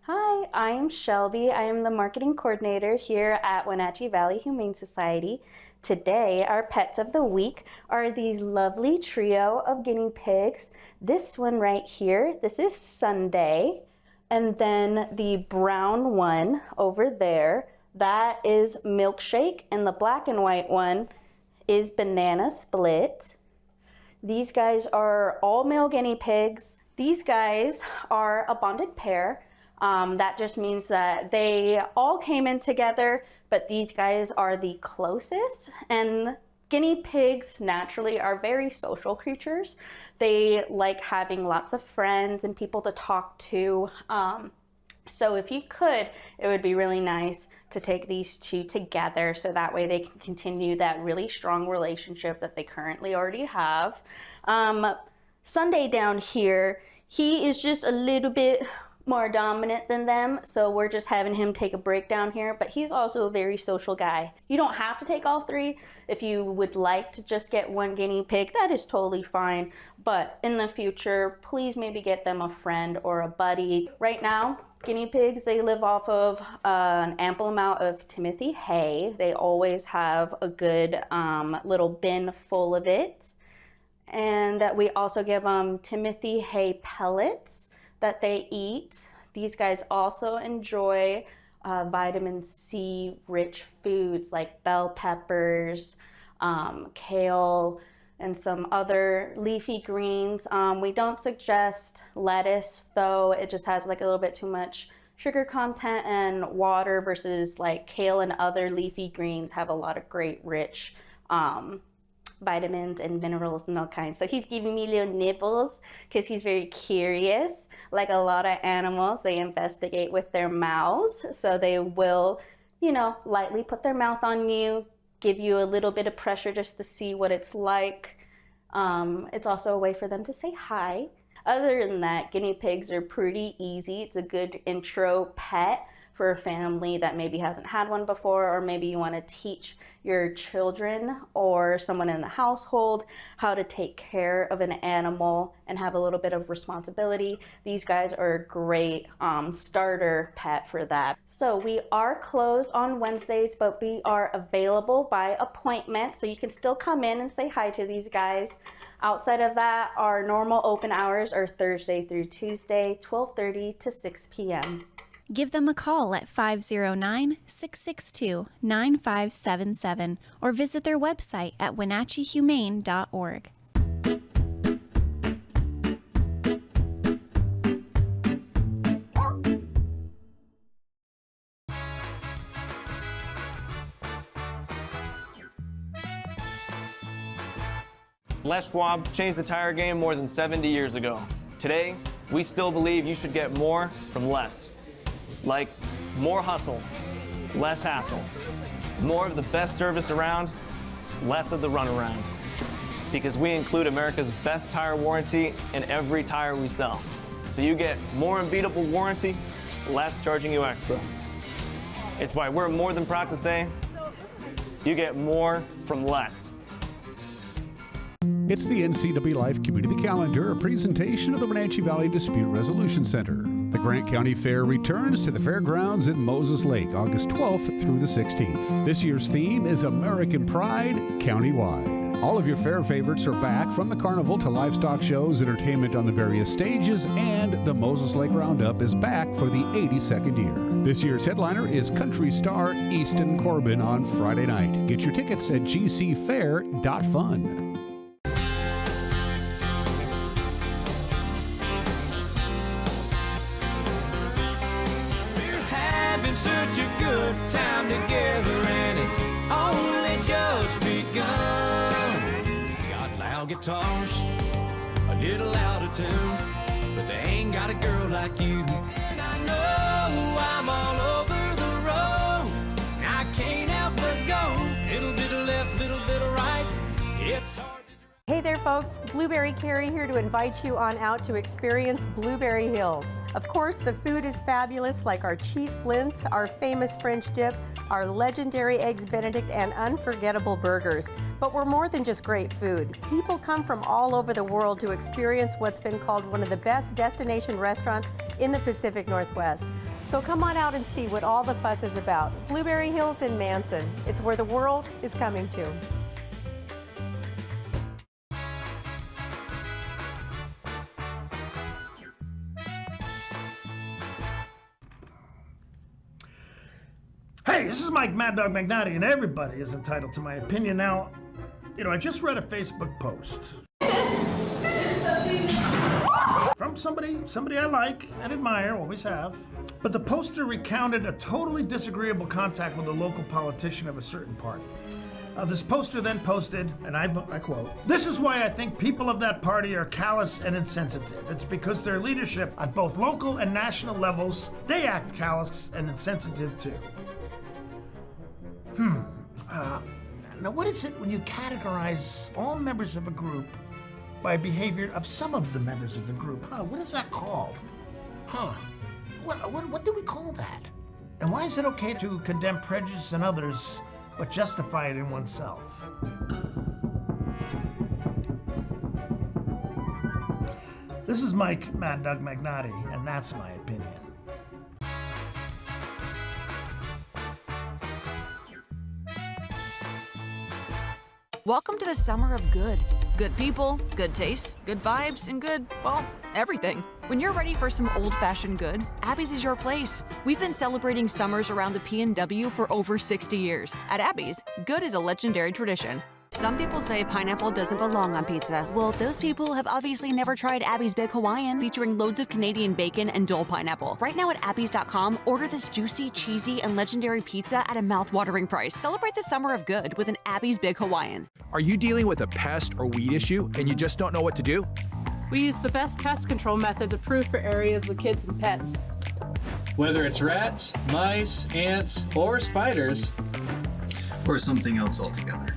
Hi, I'm Shelby. I am the marketing coordinator here at Wenatchee Valley Humane Society. Today, our pets of the week are these lovely trio of guinea pigs. This one right here, this is Sunday. And then the brown one over there, that is Milkshake. And the black and white one is Banana Split. These guys are all male guinea pigs. These guys are a bonded pair. That just means that they all came in together, but these guys are the closest. And guinea pigs naturally are very social creatures. They like having lots of friends and people to talk to. So if you could, it would be really nice to take these two together so that way they can continue that really strong relationship that they currently already have. Sunday down here, he is just a little bit more dominant than them, so we're just having him take a break down here, but he's also a very social guy. You don't have to take all 3. If you would like to just get 1 guinea pig, that is totally fine, but in the future, please maybe get them a friend or a buddy. Right now, guinea pigs, they live off of an ample amount of Timothy hay. They always have a good little bin full of it, and we also give them Timothy hay pellets that they eat. These guys also enjoy vitamin C rich foods like bell peppers, kale, and some other leafy greens. We don't suggest lettuce though. It just has like a little bit too much sugar content and water, versus like kale and other leafy greens have a lot of great rich vitamins and minerals and all kinds. So he's giving me little nibbles because he's very curious. Like a lot of animals, they investigate with their mouths. So they will, you know, lightly put their mouth on you, give you a little bit of pressure just to see what it's like. It's also a way for them to say hi. Other than that, guinea pigs are pretty easy. It's a good intro pet for a family that maybe hasn't had one before, or maybe you want to teach your children or someone in the household how to take care of an animal and have a little bit of responsibility. These guys are a great starter pet for that. So we are closed on Wednesdays, but we are available by appointment, so you can still come in and say hi to these guys. Outside of that, our normal open hours are Thursday through Tuesday, 12:30 to 6 p.m. Give them a call at 509-662-9577 or visit their website at wenatcheehumane.org. Les Schwab changed the tire game more than 70 years ago. Today, we still believe you should get more from less. Like more hustle, less hassle. More of the best service around, less of the runaround. Because we include America's best tire warranty in every tire we sell. So you get more unbeatable warranty, less charging you extra. It's why we're more than proud to say, you get more from less. It's the NCWLIFE Community Calendar, a presentation of the Wenatchee Valley Dispute Resolution Center. The Grant County Fair returns to the fairgrounds in Moses Lake, August 12th through the 16th. This year's theme is American Pride countywide. All of your fair favorites are back, from the carnival to livestock shows, entertainment on the various stages, and the Moses Lake Roundup is back for the 82nd year. This year's headliner is country star Easton Corbin on Friday night. Get your tickets at gcfair.fun. Such a good time together, and it's only just begun. Got loud guitars, a little out of tune, but they ain't got a girl like you. And I know I'm all over the road, and I can't help but go. Little bit of left, little bit of right. It's hard. Hey there folks, Blueberry Carrie here to invite you on out to experience Blueberry Hills. Of course, the food is fabulous, like our cheese splints, our famous French dip, our legendary Eggs Benedict, and unforgettable burgers. But we're more than just great food. People come from all over the world to experience what's been called one of the best destination restaurants in the Pacific Northwest. So come on out and see what all the fuss is about. Blueberry Hills in Manson. It's where the world is coming to. Hey, this is Mike Mad Dog Magnotti, and everybody is entitled to my opinion. Now, I just read a Facebook post from somebody I like and admire, always have. But the poster recounted a totally disagreeable contact with a local politician of a certain party. This poster then posted, and I quote, "This is why I think people of that party are callous and insensitive. It's because their leadership at both local and national levels, they act callous and insensitive too." Now what is it when you categorize all members of a group by behavior of some of the members of the group? What is that called? What do we call that? And why is it okay to condemn prejudice in others but justify it in oneself? This is Mike Mad Dog Magnotti, and that's my opinion. Welcome to the summer of good. Good people, good taste, good vibes, and good, well, everything. When you're ready for some old-fashioned good, Abby's is your place. We've been celebrating summers around the P&W for over 60 years. At Abby's, good is a legendary tradition. Some people say pineapple doesn't belong on pizza. Well, those people have obviously never tried Abby's Big Hawaiian, featuring loads of Canadian bacon and Dole pineapple. Right now at Abby's.com, order this juicy, cheesy, and legendary pizza at a mouth-watering price. Celebrate the summer of good with an Abby's Big Hawaiian. Are you dealing with a pest or weed issue and you just don't know what to do? We use the best pest control methods approved for areas with kids and pets. Whether it's rats, mice, ants, or spiders, or something else altogether,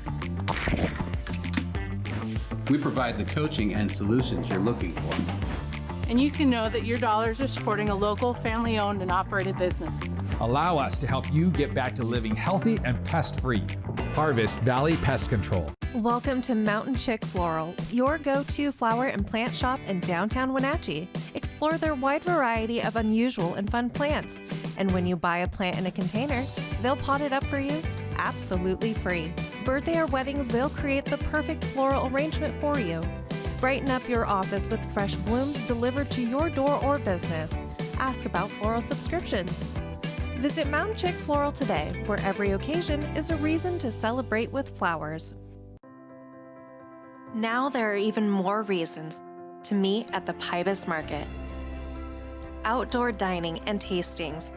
we provide the coaching and solutions you're looking for. And you can know that your dollars are supporting a local, family-owned and operated business. Allow us to help you get back to living healthy and pest-free. Harvest Valley Pest Control. Welcome to Mountain Chick Floral, your go-to flower and plant shop in downtown Wenatchee. Explore their wide variety of unusual and fun plants. And when you buy a plant in a container, they'll pot it up for you absolutely free. Birthday or weddings, they'll create the perfect floral arrangement for you. Brighten up your office with fresh blooms delivered to your door or business. Ask about floral subscriptions. Visit Mountain Chick Floral today, where every occasion is a reason to celebrate with flowers. Now there are even more reasons to meet at the Pybus Market. Outdoor dining and tastings,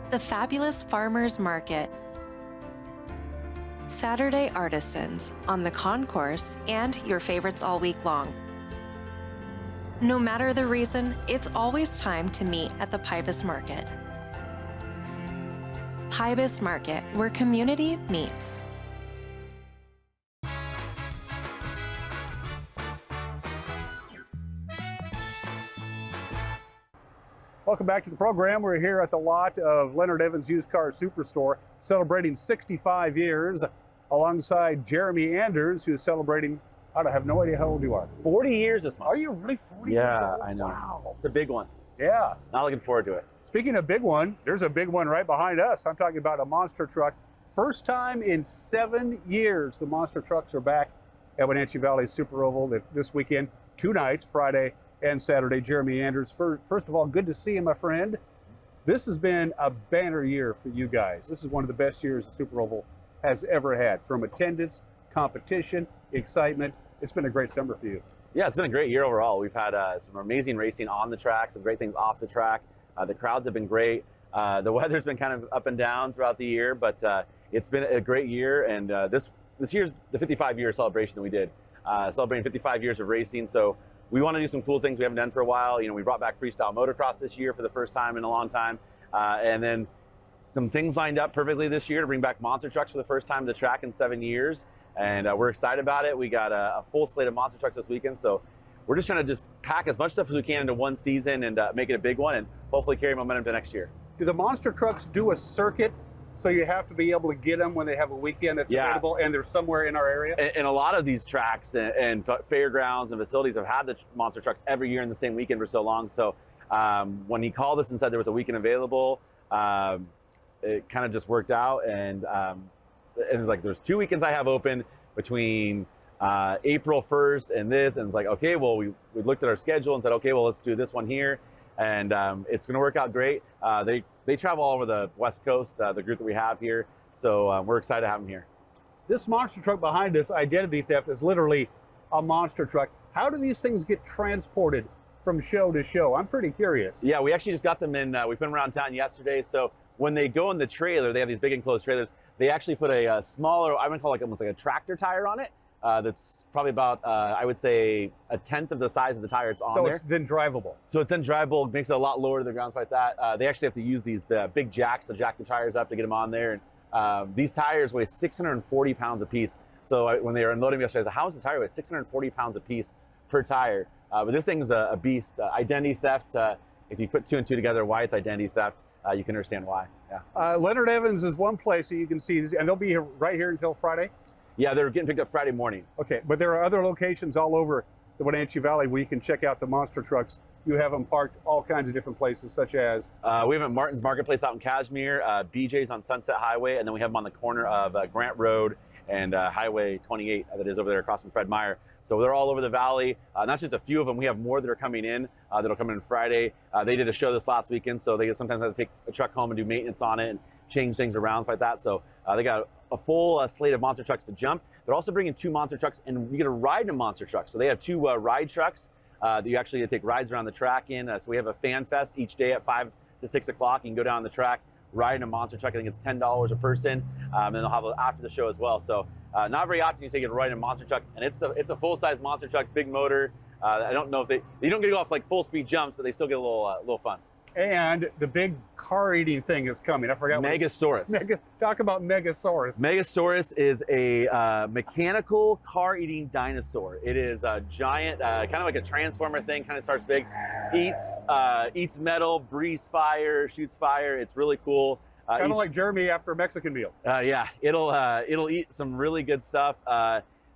the fabulous Farmers Market, Saturday artisans on the concourse, and your favorites all week long. No matter the reason, it's always time to meet at the Pybus Market. Pybus Market, where community meets. Welcome back to the program. We're here at the lot of Leonard Evans Used Car Superstore, celebrating 65 years, alongside Jeremy Anders, who's celebrating, I have no idea how old you are. 40 years this month. Are you really 40 years old? Yeah, I know. Wow. It's a big one. Yeah. Not looking forward to it. Speaking of big one, there's a big one right behind us. I'm talking about a monster truck. First time in 7 years, the monster trucks are back at Wenatchee Valley Super Oval this weekend, 2 nights, Friday and Saturday. Jeremy Anders, first of all, good to see you, my friend. This has been a banner year for you guys. This is one of the best years the Super Oval has ever had, from attendance, competition, excitement. It's been a great summer for you. Yeah, it's been a great year overall. We've had some amazing racing on the track, some great things off the track. The crowds have been great. The weather's been kind of up and down throughout the year, but it's been a great year. And this year's the 55-year celebration that we did, celebrating 55 years of racing. So we want to do some cool things we haven't done for a while. You know, we brought back freestyle motocross this year for the first time in a long time. And then some things lined up perfectly this year to bring back monster trucks for the first time to the track in 7 years. And we're excited about it. We got a full slate of monster trucks this weekend. So we're just trying to just pack as much stuff as we can into one season and make it a big one and hopefully carry momentum to next year. Do the monster trucks do a circuit? So you have to be able to get them when they have a weekend that's available, and they're somewhere in our area? And a lot of these tracks and fairgrounds and facilities have had the monster trucks every year in the same weekend for so long. So when he called us and said there was a weekend available, it kind of just worked out. And it's like, there's 2 weekends I have open between April 1st and this. And it's like, okay, well, we looked at our schedule and said, okay, well, let's do this one here. And it's going to work out great. They travel all over the West Coast, the group that we have here. So we're excited to have them here. This monster truck behind us, Identity Theft, is literally a monster truck. How do these things get transported from show to show? I'm pretty curious. Yeah, we actually just got them in. We put them around town yesterday. So when they go in the trailer, they have these big enclosed trailers. They actually put a smaller, I would call it almost like a tractor tire on it. That's probably about, I would say, 1/10 of the size of the tire it's on there. So it's then drivable. So it's then drivable, makes it a lot lower to the ground, like that. They actually have to use these big jacks to jack the tires up to get them on there. And these tires weigh 640 pounds a piece. So when they were unloading yesterday, I was like, how is the tire weigh 640 pounds a piece per tire? But this thing's a beast. Identity theft, if you put 2 and 2 together, why it's identity theft, you can understand why. Yeah. Leonard Evans is one place that you can see these, and they'll be here, right here until Friday? Yeah, they're getting picked up Friday morning. Okay, but there are other locations all over the Wenatchee Valley where you can check out the monster trucks. You have them parked all kinds of different places, such as? We have at Martin's Marketplace out in Cashmere, BJ's on Sunset Highway, and then we have them on the corner of Grant Road and Highway 28 that is over there across from Fred Meyer. So they're all over the valley. And that's just a few of them. We have more that are coming in that'll come in Friday. They did a show this last weekend, so they sometimes have to take a truck home and do maintenance on it and change things around like that. So they got a full slate of monster trucks to jump. They're also bringing 2 monster trucks, and you get a ride in a monster truck. So they have 2 ride trucks that you actually take rides around the track in. So we have a fan fest each day at 5 to 6 o'clock. You can go down the track, ride in a monster truck. I think it's $10 a person, and they'll have it after the show as well. So not very often you say you get a ride in a monster truck, and it's a full-size monster truck, big motor. I don't know if you don't get to go off like full-speed jumps, but they still get a little fun. And the big car-eating thing is coming. I forgot. Megasaurus. Talk about Megasaurus. Megasaurus is a mechanical car-eating dinosaur. It is a giant, kind of like a transformer thing. Kind of starts big, eats metal, breathes fire, shoots fire. It's really cool. Kind of like Jeremy after a Mexican meal. Yeah, it'll eat some really good stuff.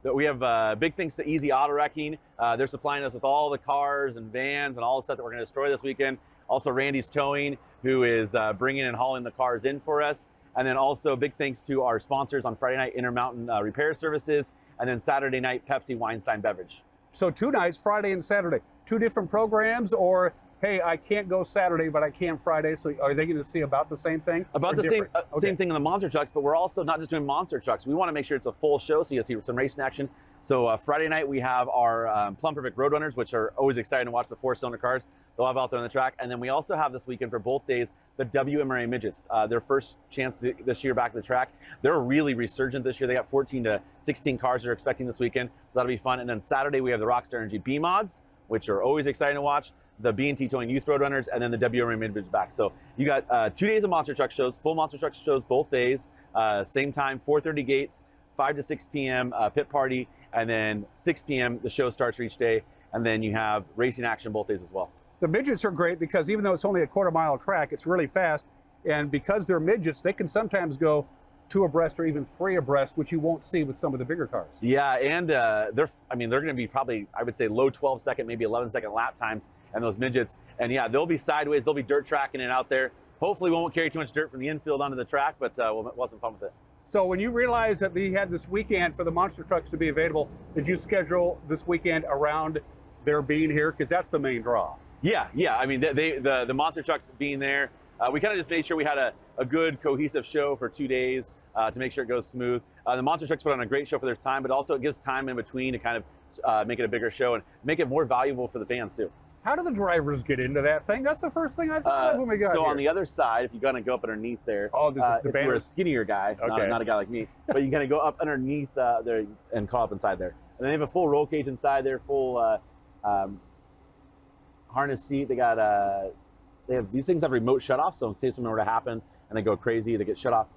We have big thanks to Easy Auto Wrecking. They're supplying us with all the cars and vans and all the stuff that we're going to destroy this weekend. Also Randy's Towing, who is bringing and hauling the cars in for us. And then also big thanks to our sponsors on Friday night, Intermountain Repair Services, and then Saturday night, Pepsi Weinstein Beverage. So 2 nights, Friday and Saturday. 2 different programs, or hey, I can't go Saturday, but I can Friday. So are they going to see about the same thing? About the same thing in the monster trucks, but we're also not just doing monster trucks. We want to make sure it's a full show, so you'll see some racing action. So Friday night we have our Plum Perfect Roadrunners, which are always exciting to watch, the 4-cylinder cars. They'll have out there on the track. And then we also have this weekend for both days, the WMRA Midgets, their first chance this year back to the track. They're really resurgent this year. They got 14 to 16 cars they're expecting this weekend. So that'll be fun. And then Saturday we have the Rockstar Energy B-Mods, which are always exciting to watch, the B&T Towing Youth Roadrunners, and then the WMRA Midgets back. So you got 2 days of monster truck shows, full monster truck shows both days, same time, 4:30 gates, 5 to 6 p.m. Pit party, and then 6 p.m. the show starts for each day. And then you have racing action both days as well. The midgets are great because even though it's only a quarter-mile track, it's really fast. And because they're midgets, they can sometimes go 2 abreast or even 3 abreast, which you won't see with some of the bigger cars. Yeah, and they're going to be probably, I would say, low 12-second, maybe 11-second lap times, and those midgets. And yeah, they'll be sideways, they'll be dirt tracking it out there. Hopefully, we won't carry too much dirt from the infield onto the track, but we'll have some fun with it. So when you realized that they had this weekend for the monster trucks to be available, did you schedule this weekend around their being here? Because that's the main draw. Yeah. I mean, the monster trucks being there, we kind of just made sure we had a good cohesive show for 2 days to make sure it goes smooth. The monster trucks put on a great show for their time, but also it gives time in between to kind of make it a bigger show and make it more valuable for the fans too. How do the drivers get into that thing? That's the first thing I thought of when we got So here. On the other side, if you're going to go up underneath there, the if you're a skinnier guy, not a guy like me, but you're going to go up underneath there and crawl up inside there. And they have a full roll cage inside there, full harness seat. They have these things have remote shutoff, so in case something were to happen and they go crazy, they get shut off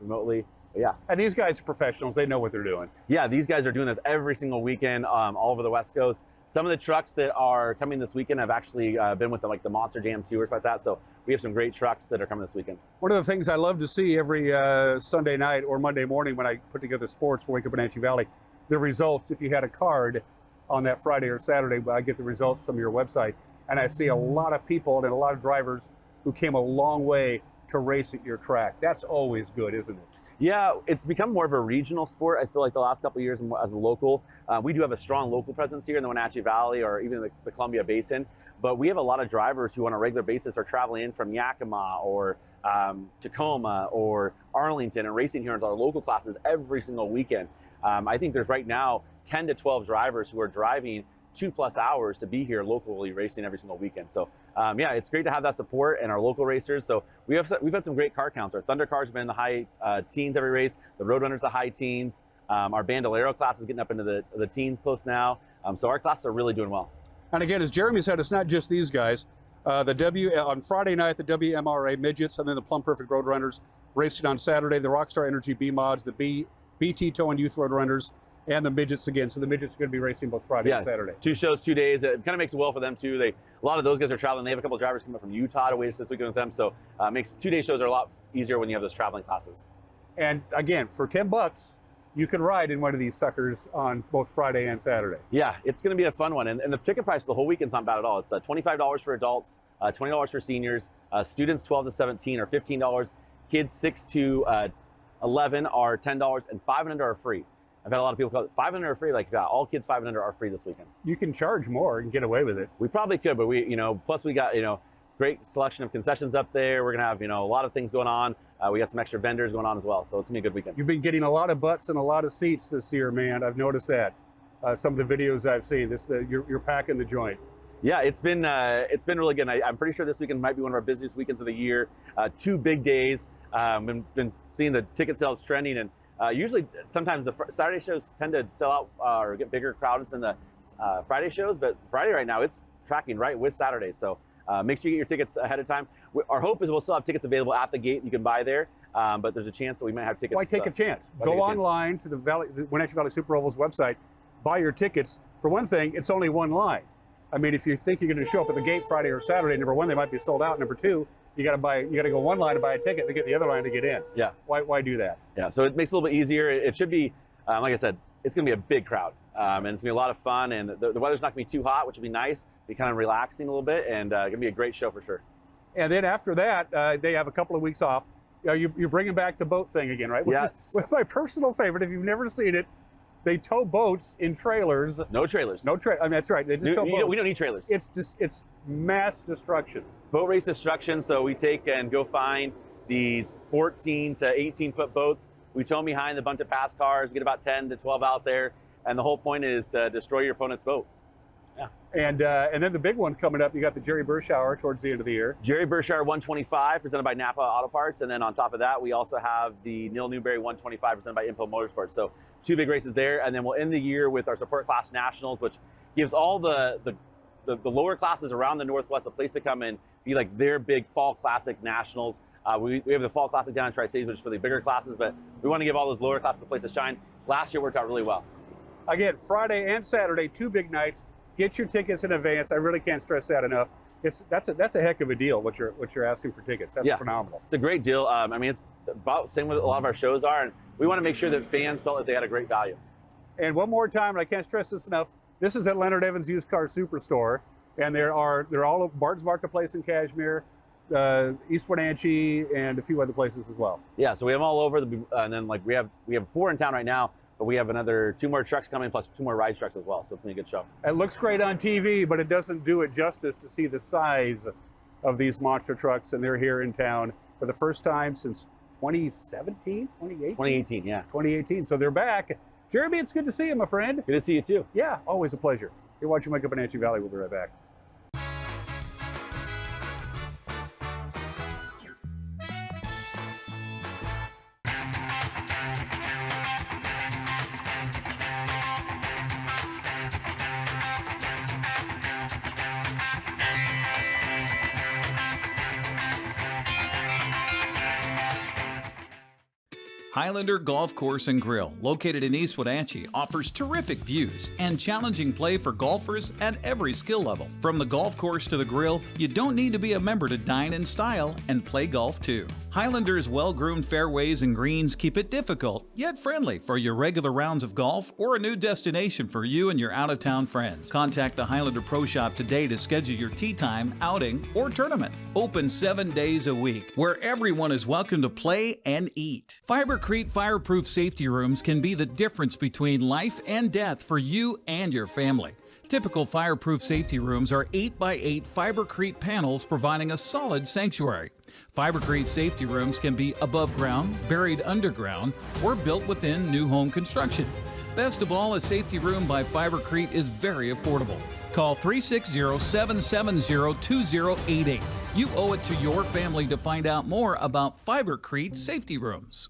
remotely. But yeah. And these guys are professionals. They know what they're doing. Yeah, these guys are doing this every single weekend all over the West Coast. Some of the trucks that are coming this weekend have actually been with the Monster Jam tours like that. So we have some great trucks that are coming this weekend. One of the things I love to see every Sunday night or Monday morning when I put together sports for Wake Up Wenatchee Valley, the results. If you had a card on that Friday or Saturday, I get the results from your website. And I see a lot of people and a lot of drivers who came a long way to race at your track. That's always good, isn't it? Yeah, it's become more of a regional sport. I feel like the last couple of years as a local, we do have a strong local presence here in the Wenatchee Valley or even the Columbia Basin. But we have a lot of drivers who on a regular basis are traveling in from Yakima or Tacoma or Arlington and racing here in our local classes every single weekend. I think there's right now 10 to 12 drivers who are driving 2+ hours to be here locally racing every single weekend. So yeah, it's great to have that support and our local racers. So we've had some great car counts. Our Thunder cars have been in the high teens every race. The Roadrunners the high teens. Our Bandolero class is getting up into the teens close now. So our classes are really doing well. And again, as Jeremy said, it's not just these guys. On Friday night, the WMRA Midgets, and then the Plum Perfect Roadrunners racing on Saturday. The Rockstar Energy B-Mods, the BT Towing Youth Roadrunners, and the midgets again. So the midgets are going to be racing both Friday and Saturday. 2 shows, 2 days. It kind of makes it well for them too. A lot of those guys are traveling. They have a couple of drivers coming up from Utah to race this weekend with them. So makes 2-day shows are a lot easier when you have those traveling classes. And again, for $10, you can ride in one of these suckers on both Friday and Saturday. Yeah, it's going to be a fun one. And the ticket price the whole weekend's not bad at all. It's $25 for adults, $20 for seniors, students 12 to 17 are $15, kids 6 to 11 are $10, and 5 and under are free. I've had a lot of people call it 5 and under are free. Like all kids 5 and under are free this weekend. You can charge more and get away with it. We probably could, but plus we got, great selection of concessions up there. We're going to have, a lot of things going on. We got some extra vendors going on as well. So it's going to be a good weekend. You've been getting a lot of butts and a lot of seats this year, man. I've noticed that. Some of the videos I've seen, you're packing the joint. Yeah, it's been really good. I'm pretty sure this weekend might be one of our busiest weekends of the year. 2 big days. Been seeing the ticket sales trending, and usually sometimes the Saturday shows tend to sell out or get bigger crowds than the Friday shows. But Friday right now it's tracking right with Saturday. So Make sure you get your tickets ahead of time. Our hope is we'll still have tickets available at the gate you can buy there, but there's a chance that we might have tickets. Why take a chance? Go online to the Wenatchee Valley Super Oval's website, buy your tickets. For one thing, it's only one line. I mean, if you think you're going to show up at the gate Friday or Saturday, number one, they might be sold out. Number two, you got to go one line to buy a ticket to get the other line to get in. Yeah. Why do that? Yeah. So it makes it a little bit easier. It should be, like I said, it's going to be a big crowd, and it's going to be a lot of fun. And the weather's not going to be too hot, which will be nice. Be kind of relaxing a little bit, and going to be a great show for sure. And then after that, they have a couple of weeks off. You're bringing back the boat thing again, right? Yes. With my personal favorite, if you've never seen it, they tow boats in trailers. No trailers. No trailers. I mean, that's right. They just tow boats. We don't need trailers. It's mass destruction. Boat race destruction. So we take and go find these 14 to 18 foot boats. We tow them behind a bunch of pass cars. We get about 10 to 12 out there, and the whole point is to destroy your opponent's boat. Yeah. And then the big one's coming up. You got the Jerry Burschauer towards the end of the year. Jerry Burschauer 125 presented by Napa Auto Parts, and then on top of that, we also have the Neil Newberry 125 presented by Impel Motorsports. So 2 big races there, and then we'll end the year with our Support Class Nationals, which gives all the lower classes around the Northwest a place to come and be like their big fall classic nationals. We have the fall classic down in Tri-Cities, which is for the bigger classes, but we want to give all those lower classes a place to shine. Last year worked out really well. Again, Friday and Saturday, 2 big nights. Get your tickets in advance. I really can't stress that enough. That's a heck of a deal. What you're asking for tickets. That's phenomenal. It's a great deal. I mean, it's about the same with a lot of our shows are, and we want to make sure that fans felt that they had a great value. And one more time, and I can't stress this enough. This is at Leonard Evans Used Car Superstore, and they're all of Barton's Marketplace in Cashmere, East Wenatchee, and a few other places as well. Yeah, so we have them all over, and then like we have 4 in town right now, but we have another 2 more trucks coming, plus 2 more ride trucks as well. So it's gonna be a good show. It looks great on TV, but it doesn't do it justice to see the size of these monster trucks, and they're here in town for the first time since 2017, 2018? 2018, yeah. 2018, so they're back. Jeremy, it's good to see you, my friend. Good to see you too. Yeah, always a pleasure. You're watching Wake Up Wenatchee Valley. We'll be right back. Highlander Golf Course and Grill, located in East Wenatchee, offers terrific views and challenging play for golfers at every skill level. From the golf course to the grill, you don't need to be a member to dine in style and play golf too. Highlander's well-groomed fairways and greens keep it difficult, yet friendly for your regular rounds of golf or a new destination for you and your out-of-town friends. Contact the Highlander Pro Shop today to schedule your tee time, outing, or tournament. Open 7 days a week, where everyone is welcome to play and eat. Fibercrete fireproof safety rooms can be the difference between life and death for you and your family. Typical fireproof safety rooms are 8x8 Fibercrete panels providing a solid sanctuary. Fibercrete safety rooms can be above ground, buried underground, or built within new home construction. Best of all, a safety room by Fibercrete is very affordable. Call 360-770-2088. You owe it to your family to find out more about Fibercrete safety rooms.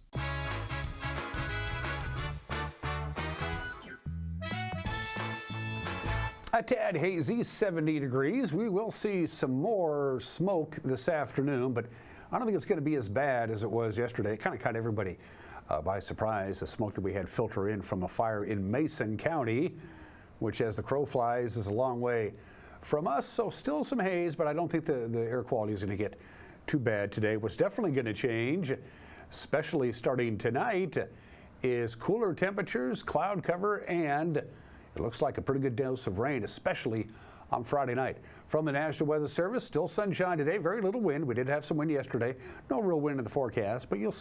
A tad hazy, 70 degrees. We will see some more smoke this afternoon, but I don't think it's going to be as bad as it was yesterday. It kind of caught everybody by surprise, the smoke that we had filter in from a fire in Mason County, which as the crow flies is a long way from us. So still some haze, but I don't think the air quality is going to get too bad today. What's definitely going to change, especially starting tonight, is cooler temperatures, cloud cover, and it looks like a pretty good dose of rain, especially on Friday night. From the National Weather Service, still sunshine today, very little wind. We did have some wind yesterday. No real wind in the forecast, but you'll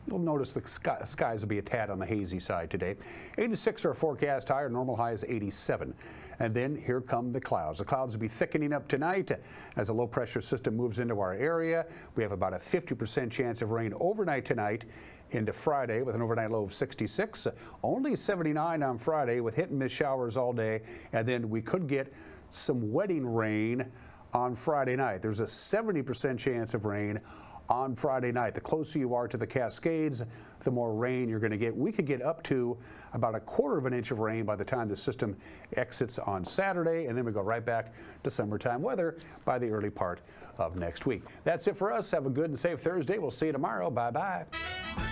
notice the skies will be a tad on the hazy side today. 86 are forecast higher, normal high is 87. And then here come the clouds. The clouds will be thickening up tonight as a low pressure system moves into our area. We have about a 50% chance of rain overnight tonight into Friday with an overnight low of 66. Only 79 on Friday with hit and miss showers all day. And then we could get some wetting rain on Friday night. There's a 70% chance of rain on Friday night. The closer you are to the Cascades, the more rain you're going to get. We could get up to about 1/4 inch of rain by the time the system exits on Saturday, and then we go right back to summertime weather by the early part of next week. That's it for us. Have a good and safe Thursday. We'll see you tomorrow. Bye-bye.